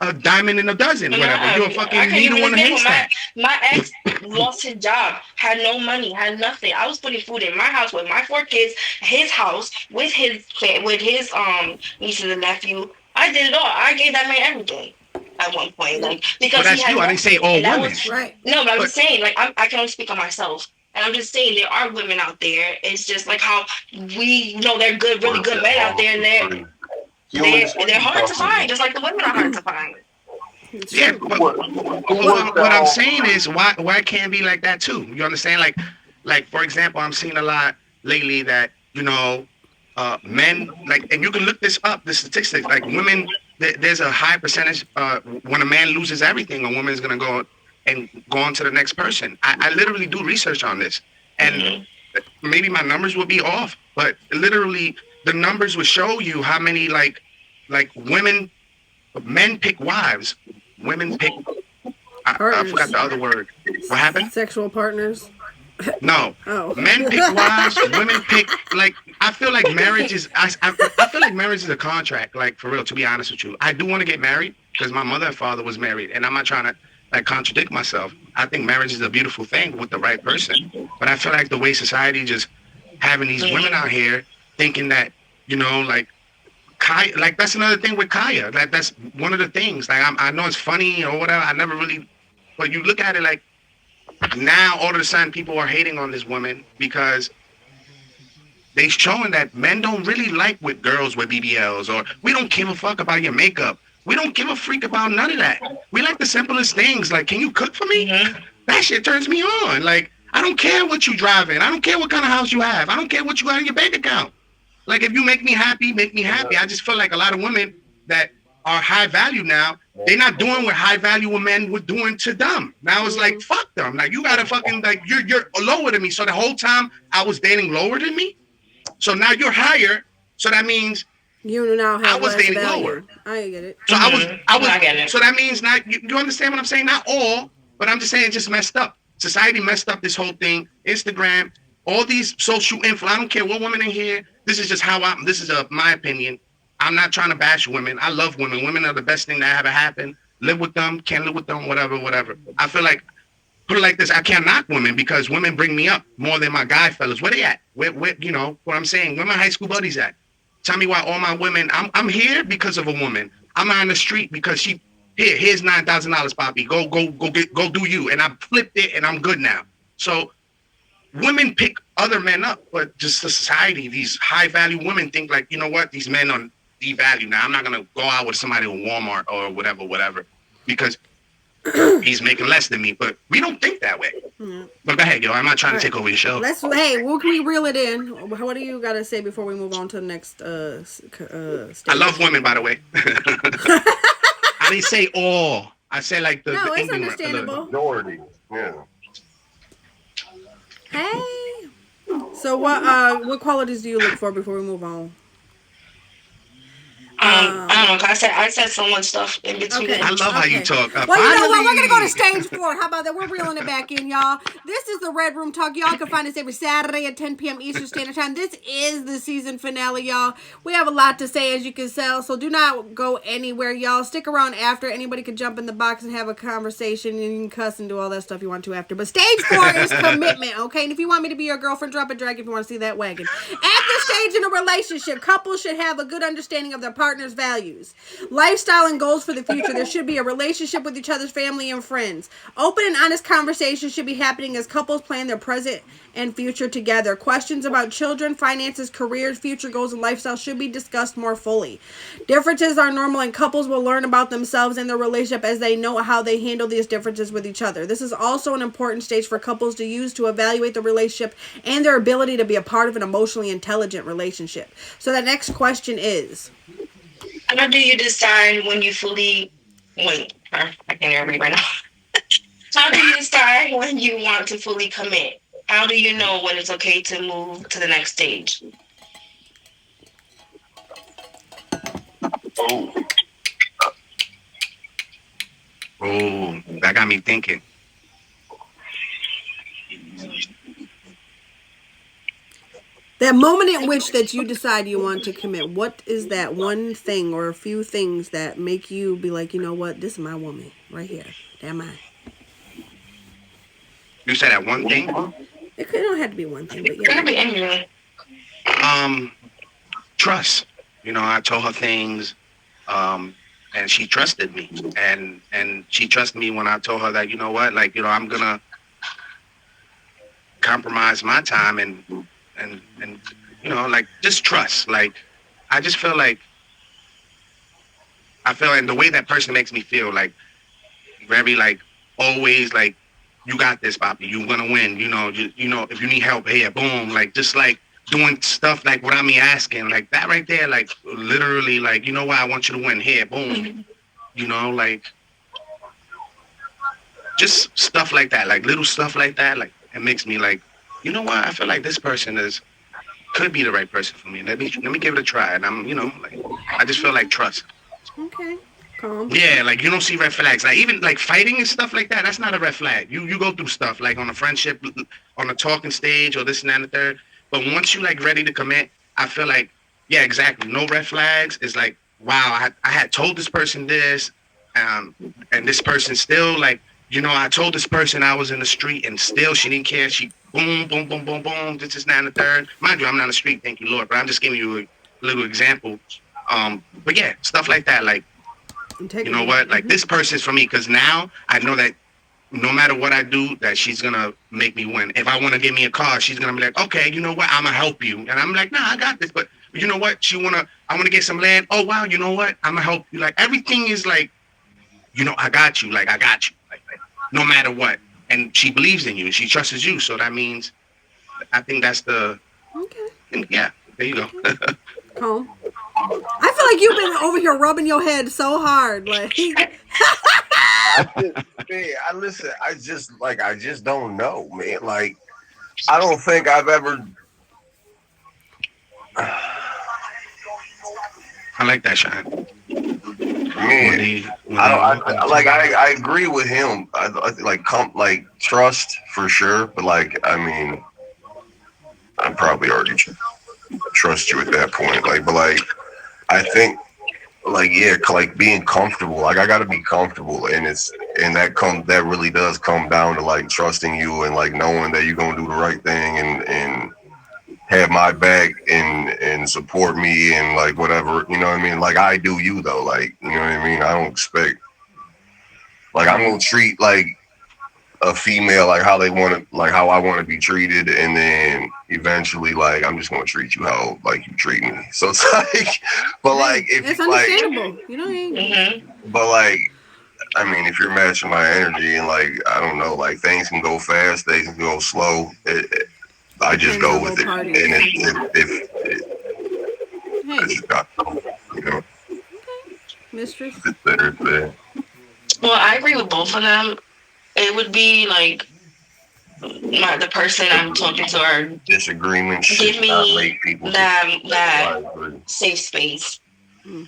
a diamond in a dozen, whatever. You're a fucking needle in a haystack. My ex lost his job, had no money, had nothing. I was putting food in my house with my 4 kids, his house, with his nieces and nephew. I did it all. I gave that man everything at one point, because that's you. I didn't say all women. Right. No, but I'm just saying, I can only speak on myself. And I'm just saying there are women out there. It's just like how we know they're good, really good men out there, and they're hard to find, just like the women are hard to find. Yeah, but what I'm saying is why it can't be like that too. You understand? Like for example, I'm seeing a lot lately that men and you can look this up, the statistics. Like women, there's a high percentage. When a man loses everything, a woman is gonna go on to the next person. I literally do research on this, and maybe my numbers will be off, but literally the numbers will show you how many like men pick wives, women pick. I forgot the other word. What happened? Sexual partners. No. Oh. Men pick wives, women pick I feel like marriage is I feel like marriage is a contract, like for real, to be honest with you. I do want to get married because my mother and father was married, and I'm not trying to contradict myself. I think marriage is a beautiful thing with the right person. But I feel like the way society just having these women out here thinking that, Kaya, that's another thing with Kaya. That's one of the things. I know it's funny or whatever. I never really, but you look at it like now all of a sudden people are hating on this woman because they showing that men don't really like with girls with BBLs, or we don't give a fuck about your makeup. We don't give a freak about none of that. We like the simplest things. Like, can you cook for me? That shit turns me on. Like, I don't care what you driving. I don't care what kind of house you have. I don't care what you got in your bank account. Like, if you make me happy, make me happy. I just feel like a lot of women that are high value now, they're not doing what high value men were doing to them. Now it's like, fuck them. Like, you gotta fucking, you're lower than me. So the whole time I was dating lower than me. So now you're higher. So that means you now have I was dating value. lower. I get it. So I was. I get it. So that means not. You understand what I'm saying? Not all, but I'm just saying just messed up. Society messed up this whole thing. Instagram, all these social influence. I don't care what woman in here. This is just how this is my opinion. I'm not trying to bash women. I love women. Women are the best thing that ever happened. Live with them, can't live with them, whatever. I feel like, put it like this, I can't knock women because women bring me up more than my guy fellas. Where they at? Where what I'm saying? Where my high school buddies at? Tell me why all my women, I'm here because of a woman. I'm on the street because here's $9,000, Poppy. Go do you. And I flipped it and I'm good now. So women pick other men up, but just the society, these high value women think like, you know what? These devalue. Now, I'm not gonna go out with somebody in Walmart or whatever, because he's making less than me. But we don't think that way. Yeah. But go ahead, yo. I'm not trying to take over your show. Hey, what can we reel it in? What do you got to say before we move on to the next stage? I love women, by the way. I didn't say all. I said like the it's England understandable. Majority. Yeah. Hey. So what qualities do you look for before we move on? I don't know. 'Cause I said so much stuff in between. Okay. I love how you talk. Well, you know what? We're going to go to stage 4. How about that? We're reeling it back in, y'all. This is the Red Room Talk. Y'all can find us every Saturday at 10 p.m. Eastern Standard Time. This is the season finale, y'all. We have a lot to say, as you can tell, so do not go anywhere, y'all. Stick around after. Anybody can jump in the box and have a conversation, and you can cuss and do all that stuff you want to after. But stage 4 is commitment, okay? And if you want me to be your girlfriend, drop a drag if you want to see that wagon. At this stage in a relationship, couples should have a good understanding of their partner's values, lifestyle, and goals for the future. There should be a relationship with each other's family and friends. Open and honest conversations should be happening as couples plan their present and future together. Questions about children, finances, careers, future goals, and lifestyle should be discussed more fully. Differences are normal, and couples will learn about themselves and their relationship as they know how they handle these differences with each other. This is also an important stage for couples to use to evaluate the relationship and their ability to be a part of an emotionally intelligent relationship. So the next question is, how do you decide when you fully I can't read right now. How do you decide when you want to fully commit? How do you know when it's okay to move to the next stage? Oh, that got me thinking. that moment in which that you decide you want to commit, what is that one thing or a few things that make you be like, you know what, this is my woman right here. They're mine. You said that one thing? It don't have to be one thing, but It could be anything. Trust. You know, I told her things, and she trusted me, and she trusted me when I told her that, you know what, like, you know, I'm gonna compromise my time and you know, like, just trust. Like, I just feel like and the way that person makes me feel, like, very, like, always, like, you got this, Bobby, you're gonna win, you know, if you need help here, boom, like, just like doing stuff like without me asking, like that right there, like, literally, like, you know what, I want you to win here, boom, you know, like, just stuff like that, like little stuff like that, like, it makes me like, you know what, I feel like this person could be the right person for me. Let me give it a try. And I'm, you know, like, I just feel like trust. Okay. Calm. Yeah, like, you don't see red flags. Like, even like fighting and stuff like that, that's not a red flag. You go through stuff like on a friendship, on a talking stage, or this and that and the third. But once you like ready to commit, I feel like, yeah, exactly. No red flags. It's like, wow, I had told this person this, and this person still, like, you know, I told this person I was in the street and still she didn't care. She boom, boom, boom, boom, boom. This is now and the third. Mind you, I'm not on the street, thank you, Lord. But I'm just giving you a little example. But yeah, stuff like that. Like, you know what? Like, this person's for me, because now I know that no matter what I do, that she's gonna make me win. If I want to give me a car, she's gonna be like, okay, you know what? I'm gonna help you. And I'm like, nah, I got this. But you know what? I wanna get some land. Oh wow, you know what? I'm gonna help you. Like, everything is like, you know, I got you. Like, I got you. Like, no matter what. And she believes in you. She trusts you. So that means, I think that's the. Okay. Yeah. There you go. Calm. I feel like you've been over here rubbing your head so hard, like. I just don't know, man. Like, I don't think I've ever. I like that, Shine. Man, I agree with him. I like trust for sure, but like, I mean, I probably already trust you at that point. Like, but like, I think, like, yeah, like being comfortable. Like, I gotta be comfortable, and that really does come down to like trusting you and like knowing that you're gonna do the right thing and have my back and support me and like whatever, you know what I mean? Like, I do you though, like, you know what I mean? I don't expect, like, I'm gonna treat like a female like how they want to, like how I want to be treated, and then eventually like I'm just gonna treat you how like you treat me. So it's like, but like Hey, if it's you like, understandable. You know, Mhm. but like I mean, if you're matching my energy and like I don't know, like things can go fast, things can go slow. I just depends go on with both it, and parties. I Hey, just got, you know, mistress. it's better, it's better. Well, I agree with both of them. It would be like the person I'm talking to or Disagreement should give not me make people that I agree. safe space.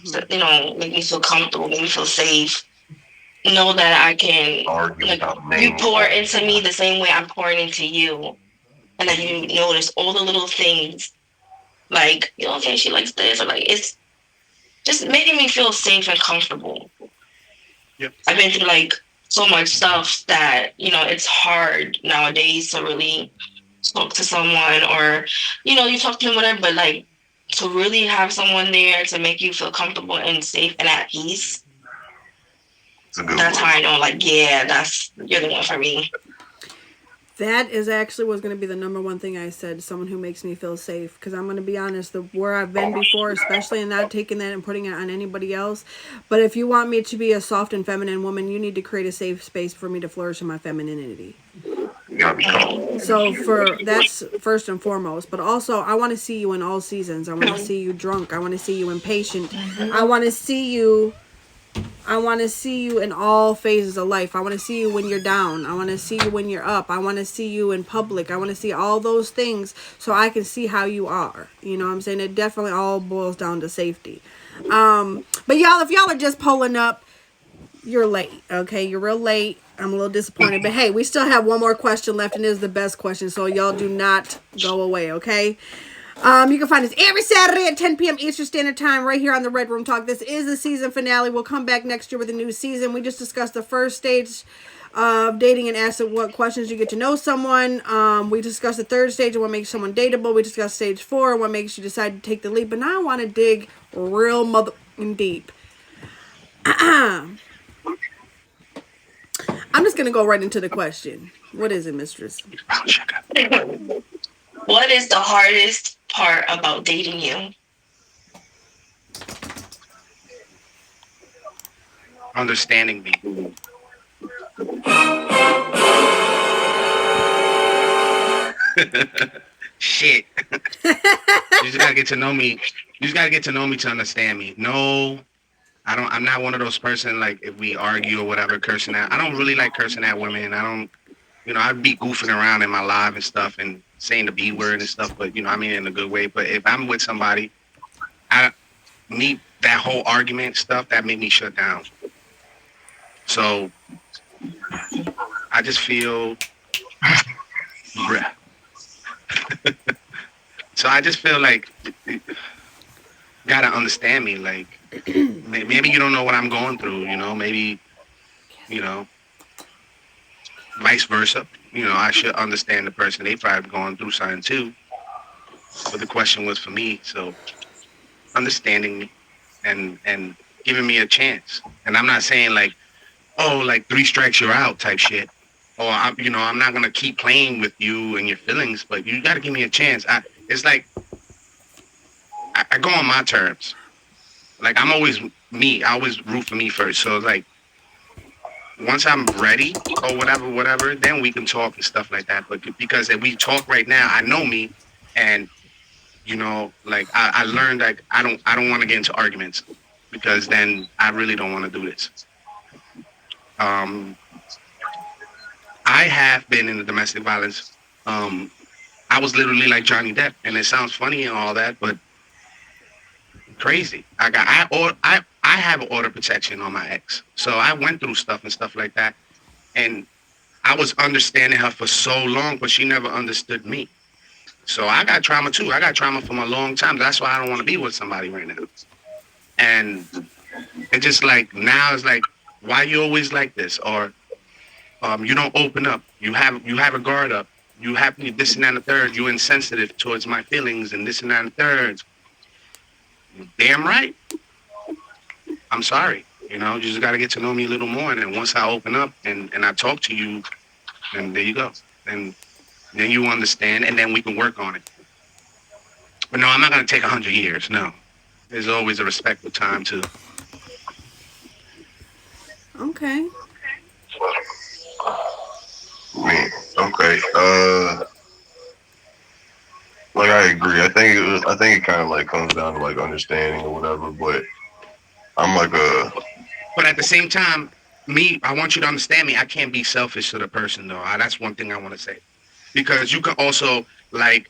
So, Mm-hmm. make me feel comfortable, make me feel safe. Know that I can, Argue like, about you name pour calling. into me the same way I'm pouring into you, and that you notice all the little things, like, okay, she likes this, or like it's just making me feel safe and comfortable. Yep. I've been through like so much stuff that it's hard nowadays to really talk to someone, or you talk to them whatever, but like to really have someone there to make you feel comfortable and safe and at peace. It's a good That's how word. I know, like, yeah, you're the one for me. That is actually was going to be the number one thing I said. Someone who makes me feel safe. Because I'm going to be honest, the where I've been before, especially, and not taking that and putting it on anybody else. But if you want me to be a soft and feminine woman, you need to create a safe space for me to flourish in my femininity. You gotta be calm. So for that's first and foremost. But also, I want to see you in all seasons. I want to see you drunk. I want to see you impatient. I want to see you I want to see you in all phases of life. I want to see you when you're down. I want to see you when you're up. I want to see you in public. I want to see all those things so I can see how you are. You know what I'm saying? It definitely all boils down to safety. But y'all, if y'all are just pulling up, you're late. Okay, you're real late. I'm a little disappointed. But hey, we still have one more question left, and it is the best question. So y'all do not go away, okay? You can find us every Saturday at 10 p.m. Eastern Standard Time right here on the Red Room Talk. This is the season finale. We'll come back next year with a new season. We just discussed the first stage of dating and asked what questions you get to know someone. We discussed the third stage of what makes someone dateable. We discussed stage 4 and what makes you decide to take the leap. But now I want to dig real mother deep. I'm just going to go right into the question. What is it, mistress? What is the hardest part about dating you? Understanding me. Shit. You just gotta get to know me. You just gotta get to know me to understand me. No, I don't. I'm not one of those person like if we argue or whatever, cursing at. I don't really like cursing at women. I don't. I'd be goofing around in my live and stuff and saying the B word and stuff, but I mean in a good way. But if I'm with somebody, I me that whole argument stuff that made me shut down. So I just feel, bruh. So I just feel like you gotta understand me. Like maybe you don't know what I'm going through. Maybe you know vice versa. I should understand the person. They probably going through something too. But the question was for me. So understanding me and giving me a chance. And I'm not saying like, oh, like 3 strikes you're out type shit. Or I'm not gonna keep playing with you and your feelings, but you gotta give me a chance. It's like I go on my terms. Like I'm always me. I always root for me first. So like once I'm ready or whatever, then we can talk and stuff like that. But because if we talk right now, I know me, and like I learned like I don't want to get into arguments because then I really don't want to do this. Um, I have been in the domestic violence. Um, I was literally like Johnny Depp, and it sounds funny and all that, but crazy. I have order protection on my ex, so I went through stuff and stuff like that, and I was understanding her for so long, but she never understood me. So I got trauma too. I got trauma from a long time. That's why I don't want to be with somebody right now. And it just like now it's like, why you always like this? Or you don't open up. You have a guard up. You have this and that and the third. You're insensitive towards my feelings and this and that and the third. Damn right. I'm sorry. You just got to get to know me a little more. And then once I open up and I talk to you, And there you go. And then you understand, and then we can work on it. But no, I'm not gonna take 100 years. No, there's always a respectful time too. Okay. Me. Okay. Like I agree. I think it kind of like comes down to like understanding or whatever. But I'm like a But at the same time, me, I want you to understand me. I can't be selfish to the person though. That's one thing I want to say because you can also like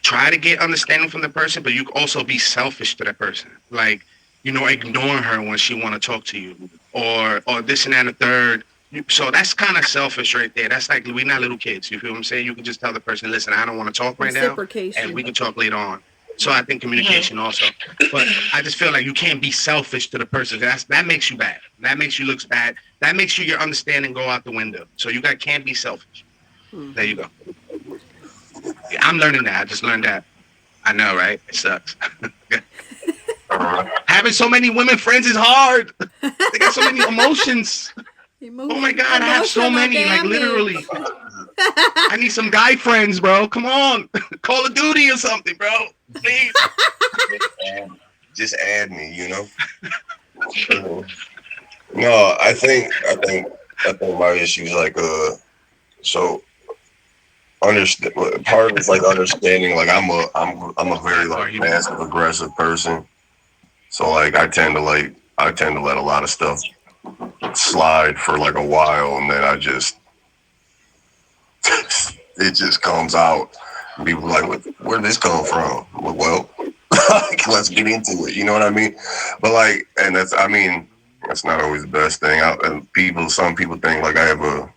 try to get understanding from the person, but you can also be selfish to that person. Like, ignore her when she want to talk to you, or this and that and the third. So that's kind of selfish right there. That's like we're not little kids. You feel what I'm saying? You can just tell the person, listen, I don't want to talk right now, and we Reciprocation. can talk later on. So I think communication also. But I just feel like you can't be selfish to the person. That makes you bad. That makes you look bad. That makes your understanding go out the window. So you can't be selfish. There you go. Yeah, I'm learning that. I just learned that. I know, right? It sucks. Having so many women friends is hard. They got so many emotions. Oh my God, I have so Emotional many. Like damage. literally. I need some guy friends, bro. Come on. Call of Duty or something, bro. Please. just add me, you know. No, I think my issue is like so understand part of it's like understanding like I'm a very like passive aggressive person. So like I tend to let a lot of stuff slide for like a while and then I just it just comes out. And people are like, where did this come from? Well, let's get into it. You know what I mean? But like, and that's not always the best thing. Some people think like I have a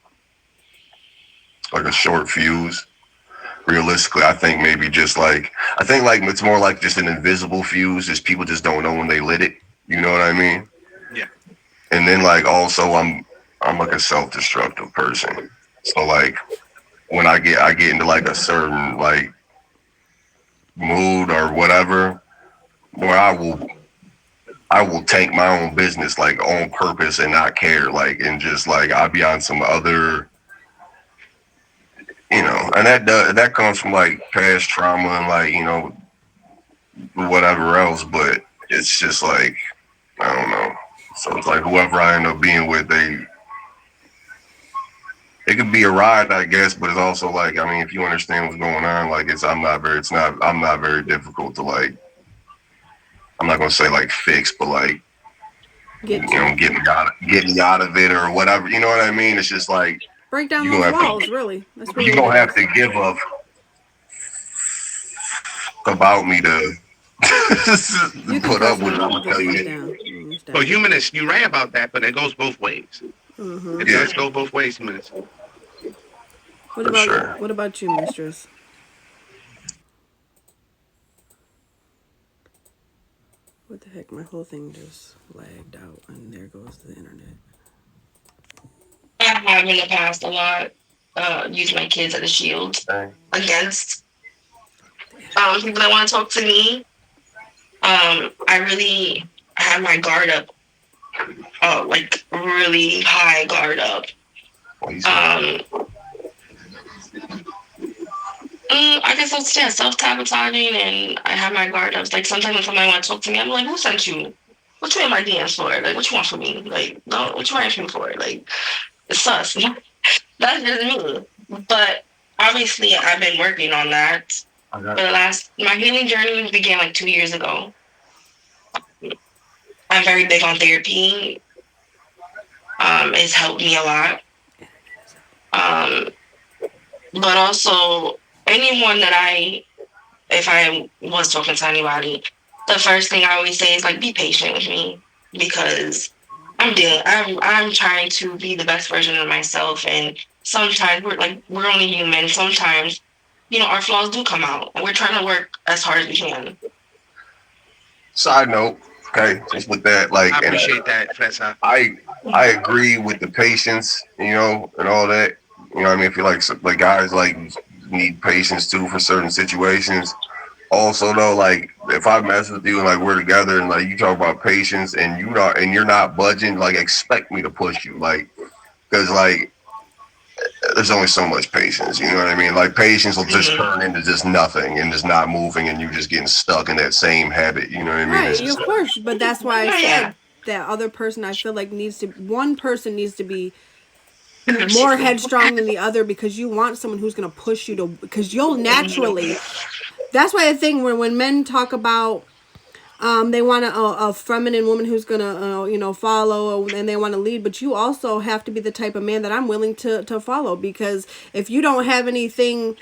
short fuse. Realistically, I think maybe just like I think like it's more like just an invisible fuse. Just people just don't know when they lit it. You know what I mean? Yeah. And then like also I'm like a self-destructive person. So like when I get into like a certain like mood or whatever, where I will tank my own business like on purpose and not care like and just like I'll be on some other and that comes from like past trauma and like whatever else, but it's just like I don't know. So it's like whoever I end up being with, it could be a ride, I guess, but it's also like I mean, if you understand what's going on, like I'm not very difficult to like. I'm not gonna say like fix, but like get me out of it or whatever. You know what I mean? It's just like Break down you those gonna have walls, to really. That's you really gonna what it have is. to give up about me to You can put cuss up when with it. I'm I'm gonna tell just you let me that. down. So Stop. humanist, you're right about that, but it goes both ways. Mm-hmm. It Yeah, does go both ways, humanist. for sure. What about you, mistress? What the heck? My whole thing just lagged out, and there goes the internet. I have in the past a lot used my kids as a shield Hey. against people that want to talk to me. I really have my guard up, like really high guard up. What you say? Um, I guess it's just self-sabotaging, and I have my guard up. Like sometimes when somebody want to talk to me, I'm like, "Who sent you? What you in my DMs for? Like, what you want from me? Like, no, what you writing me for? Like, it's sus." That's just me. But obviously, I've been working on that for the last. My healing journey began like 2 years ago. I'm very big on therapy. It's helped me a lot. Um, but also anyone that if I was talking to anybody, the first thing I always say is like, be patient with me because I'm trying to be the best version of myself, and sometimes we're only human. Sometimes, our flaws do come out, and we're trying to work as hard as we can. Side note, okay, just with that, like, I and appreciate that, Fletcher. I agree with the patience, and all that. You know, what I mean, I feel like guys like need patience too for certain situations. Also, though, like if I mess with you and like we're together and like you talk about patience and you're not budging, like expect me to push you, like because like there's only so much patience. You know what I mean? Like patience will just turn into just nothing and just not moving, and you just getting stuck in that same habit. You know what I mean? Right, It's just of course. But that's why I Oh, yeah. said that other person. I feel like one person needs to be more headstrong than the other, because you want someone who's going to push you to, because you'll naturally. That's why I think when men talk about they want a feminine woman who's gonna follow, and they want to lead, but you also have to be the type of man that I'm willing to follow, because if you don't have anything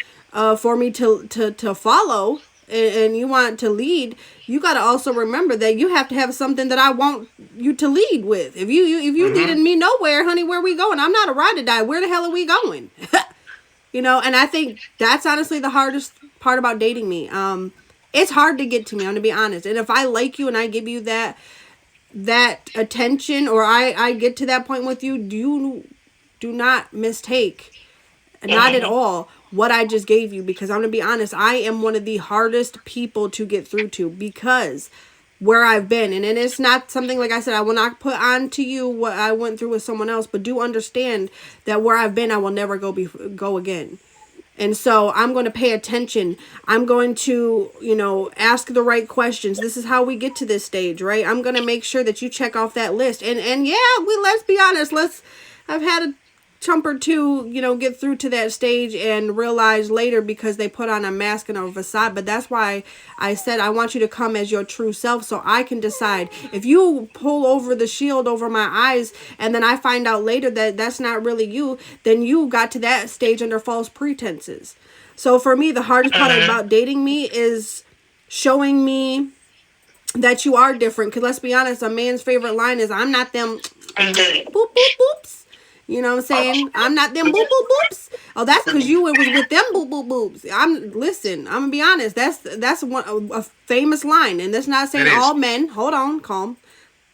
for me to follow, and you want to lead, you got to also remember that you have to have something that I want you to lead with. If you leading me nowhere, honey, where are we going? I'm not a ride or die. Where the hell are we going? And I think that's honestly the hardest part about dating me. It's hard to get to me, I'm gonna be honest. And if I like you and I give you that attention, or I get to that point with you, do not mistake, not at all, what I just gave you, because I'm gonna be honest, I am one of the hardest people to get through to, because where I've been, and it's not something, like I said, I will not put on to you what I went through with someone else, but do understand that where I've been, I will never go again. And so I'm going to pay attention. I'm going to, ask the right questions. This is how we get to this stage, right? I'm going to make sure that you check off that list. And yeah, let's be honest. I've had a chump or two, get through to that stage and realize later, because they put on a mask and a facade. But that's why I said I want you to come as your true self, so I can decide. If you pull over the shield over my eyes and then I find out later that that's not really you, then you got to that stage under false pretenses. So for me, the hardest part about dating me is showing me that you are different. Because let's be honest, a man's favorite line is, I'm not them boop boop boops. You know what I'm saying? I'm not them boop boop boops. Oh, that's because you was with them boop boop boops. I'm gonna be honest. That's a famous line, and that's not saying all men. Hold on, calm.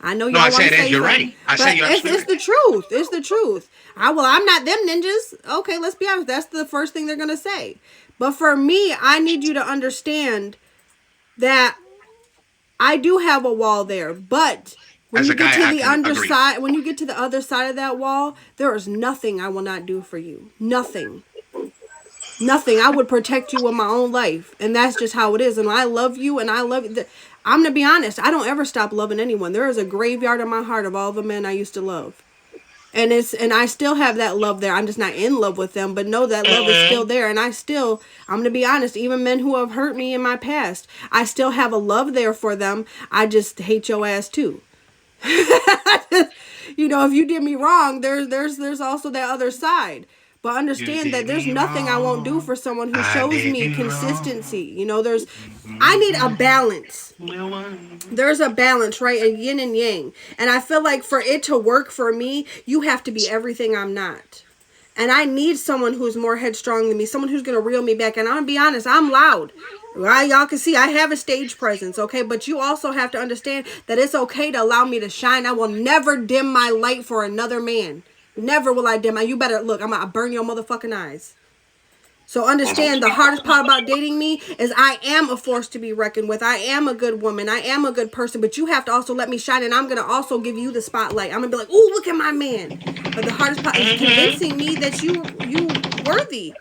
I know y'all want to say something. You're right. I say you're it's the truth. It's the truth. I'm not them ninjas. Okay, let's be honest. That's the first thing they're gonna say. But for me, I need you to understand that I do have a wall there, but when you get to the underside, when you get to the other side of that wall, there is nothing I will not do for you. Nothing. I would protect you with my own life, and that's just how it is. And I love you, and I love you. I'm gonna be honest. I don't ever stop loving anyone. There is a graveyard in my heart of all the men I used to love, and I still have that love there. I'm just not in love with them, but know that love is still there. And I'm gonna be honest. Even men who have hurt me in my past, I still have a love there for them. I just hate your ass too. If you did me wrong, there's also that other side. But understand that there's nothing I won't do for someone who shows me consistency. I need a balance. There's a balance, right? A yin and yang. And I feel like for it to work for me, you have to be everything I'm not. And I need someone who's more headstrong than me, someone who's going to reel me back. And I'm going to be honest, I'm loud. Right? Y'all can see I have a stage presence, okay? But you also have to understand that it's okay to allow me to shine. I will never dim my light for another man. Never will I dim my. You better look. I'm going to burn your motherfucking eyes. So understand, the hardest part about dating me is I am a force to be reckoned with. I am a good woman. I am a good person. But you have to also let me shine. And I'm going to also give you the spotlight. I'm going to be like, ooh, look at my man. But the hardest part is convincing me that you worthy.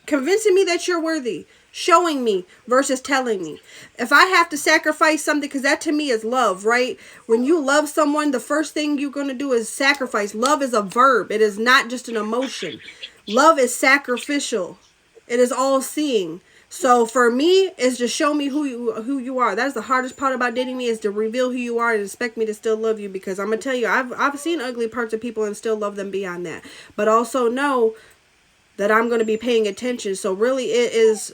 Convincing me that you're worthy. Showing me versus telling me. If I have to sacrifice something, because that to me is love, right? When you love someone, the first thing you're going to do is sacrifice. Love is a verb. It is not just an emotion. Love is sacrificial. It is all seeing. So for me, it's just show me who you are. That's the hardest part about dating me, is to reveal who you are and expect me to still love you. Because I'm going to tell you, I've seen ugly parts of people and still love them beyond that. But also know that I'm going to be paying attention. So really it is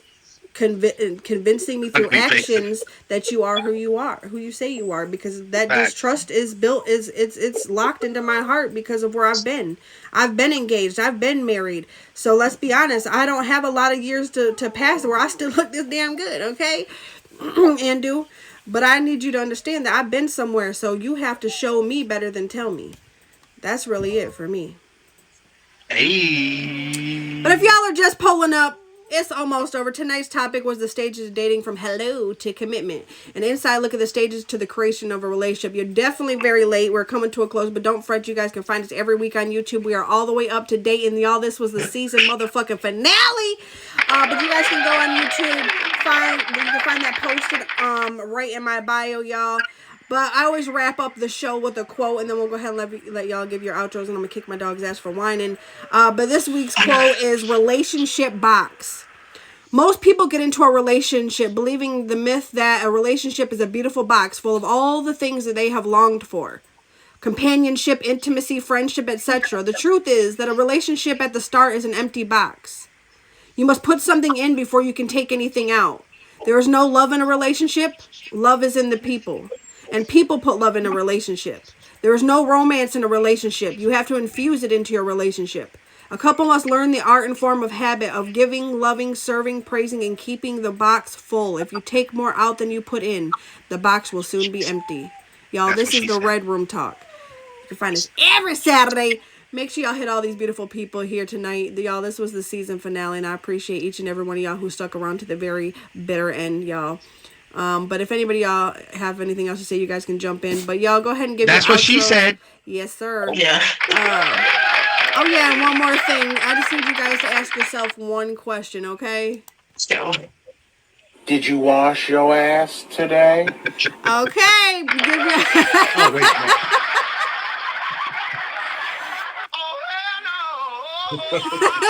convincing me through actions that you are who you are, who you say you are, because that distrust is built, it's locked into my heart because of where I've been engaged, I've been married. So let's be honest, I don't have a lot of years to pass where I still look this damn good, okay? But I need you to understand that I've been somewhere, so you have to show me better than tell me. That's really it for me. Hey. But if y'all are just pulling up, It's almost over. Tonight's topic was the stages of dating from hello to commitment. An inside look at the stages to the creation of a relationship. You're definitely very late. We're coming to a close, but don't fret. You guys can find us every week on YouTube. We are all the way up to date. And y'all, this was the season motherfucking finale. But you guys can go on YouTube. You can find that posted right in my bio, y'all. But I always wrap up the show with a quote, and then we'll go ahead and let y'all give your outros, and I'm going to kick my dog's ass for whining. But this week's quote is relationship box. Most people get into a relationship believing the myth that a relationship is a beautiful box full of all the things that they have longed for. Companionship, intimacy, friendship, etc. The truth is that a relationship at the start is an empty box. You must put something in before you can take anything out. There is no love in a relationship. Love is in the people. And people put love in a relationship. There is no romance in a relationship. You have to infuse it into your relationship. A couple must learn the art and form of habit of giving, loving, serving, praising, and keeping the box full. If you take more out than you put in, the box will soon be empty. Y'all, this is the Red Room Talk. You can find us every Saturday. Make sure y'all hit all these beautiful people here tonight. Y'all, this was the season finale, and I appreciate each and every one of y'all who stuck around to the very bitter end, y'all. But if anybody y'all have anything else to say, you guys can jump in. But y'all go ahead and give That's what she said. Yes, sir. Yeah. Oh yeah, and one more thing. I just need you guys to ask yourself one question, okay? So, Did you wash your ass today? Okay. Give your Oh, wait, no.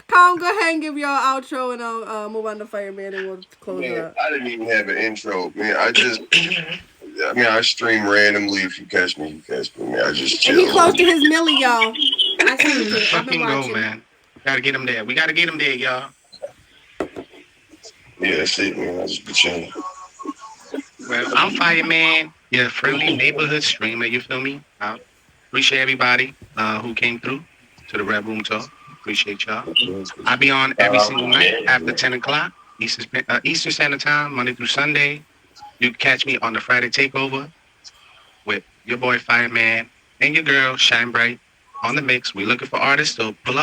Colin, go ahead and give your outro, and I'll move on to Fireman, and we'll close it Man, up. I didn't even have an intro. Man, I stream randomly. If you catch me, you catch me. Man, I just chill. And he close to his millie, y'all. I see it. Let's I've been fucking go, watching. man. Gotta get him there. We gotta get him there, y'all. Yeah, that's it, man. I just be chilling. Well, I'm Fireman, your friendly neighborhood streamer. You feel me? I appreciate everybody who came through to the Red Room Talk. Appreciate y'all. I'll be on every single night after 10 o'clock Eastern Standard Time, Monday through Sunday. You can catch me on the Friday Takeover with your boy Fireman and your girl Shine Bright on the mix. We're looking for artists, so pull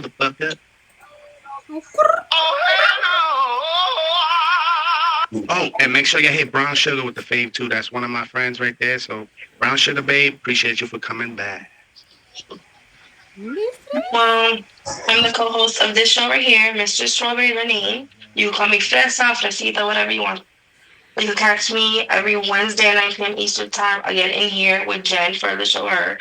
the fuck up. Oh, and make sure you hit Brown Sugar with the fave too. That's one of my friends right there. So Brown Sugar babe, appreciate you for coming back. I'm the co-host of this show right here, Mr. Strawberry Renee. You can call me Fresa, Fresita, whatever you want. You can catch me every Wednesday at 9 p.m. Eastern Time, again in here with Jen for the show her,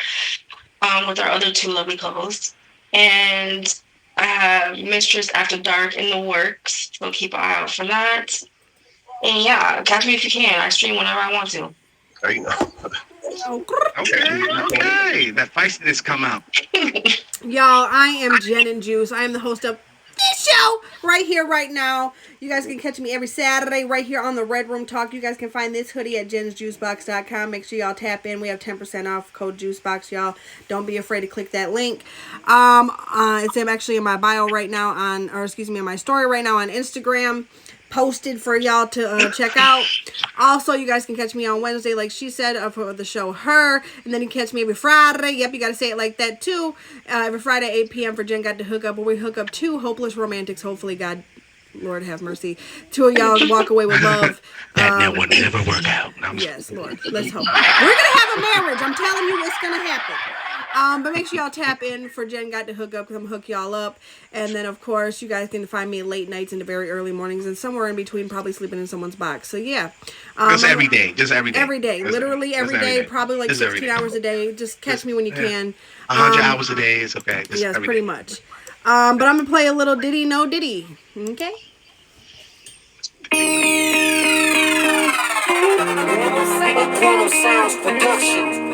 with our other two lovely co-hosts. And I have Mistress After Dark in the works, so keep an eye out for that. And yeah, catch me if you can. I stream whenever I want to. There you know. Okay. That feistiness come out. Y'all, I am Jen and Juice. I am the host of this show right here, right now. You guys can catch me every Saturday right here on the Red Room Talk. You guys can find this hoodie at jensjuicebox.com. Make sure y'all tap in. We have 10% off, code JUICEBOX, y'all. Don't be afraid to click that link. It's actually in my bio right now in my story right now on Instagram. Posted for y'all to check out. Also, you guys can catch me on Wednesday, like she said, for the show Her. And then you can catch me every Friday. Yep, you got to say it like that, too. Every Friday, 8 p.m. for Jen Got to Hook Up, where we hook up two hopeless romantics. Hopefully, God, Lord have mercy. Two of y'all walk away with love. That will never work out. Yes, Lord. Let's hope. We're going to have a marriage. I'm telling you, it's going to happen. But make sure y'all tap in for Jen Got to Hook Up, because I'm going to hook y'all up. And then, of course, you guys can find me late nights into very early mornings, and somewhere in between, probably sleeping in someone's box. So, yeah. Just every day. Every day. Literally every day. Probably like 16 hours a day. Just catch me when you can. 100 hours a day is okay. Yes, pretty much. But I'm going to play a little Diddy No Diddy. Okay? Sounds Production.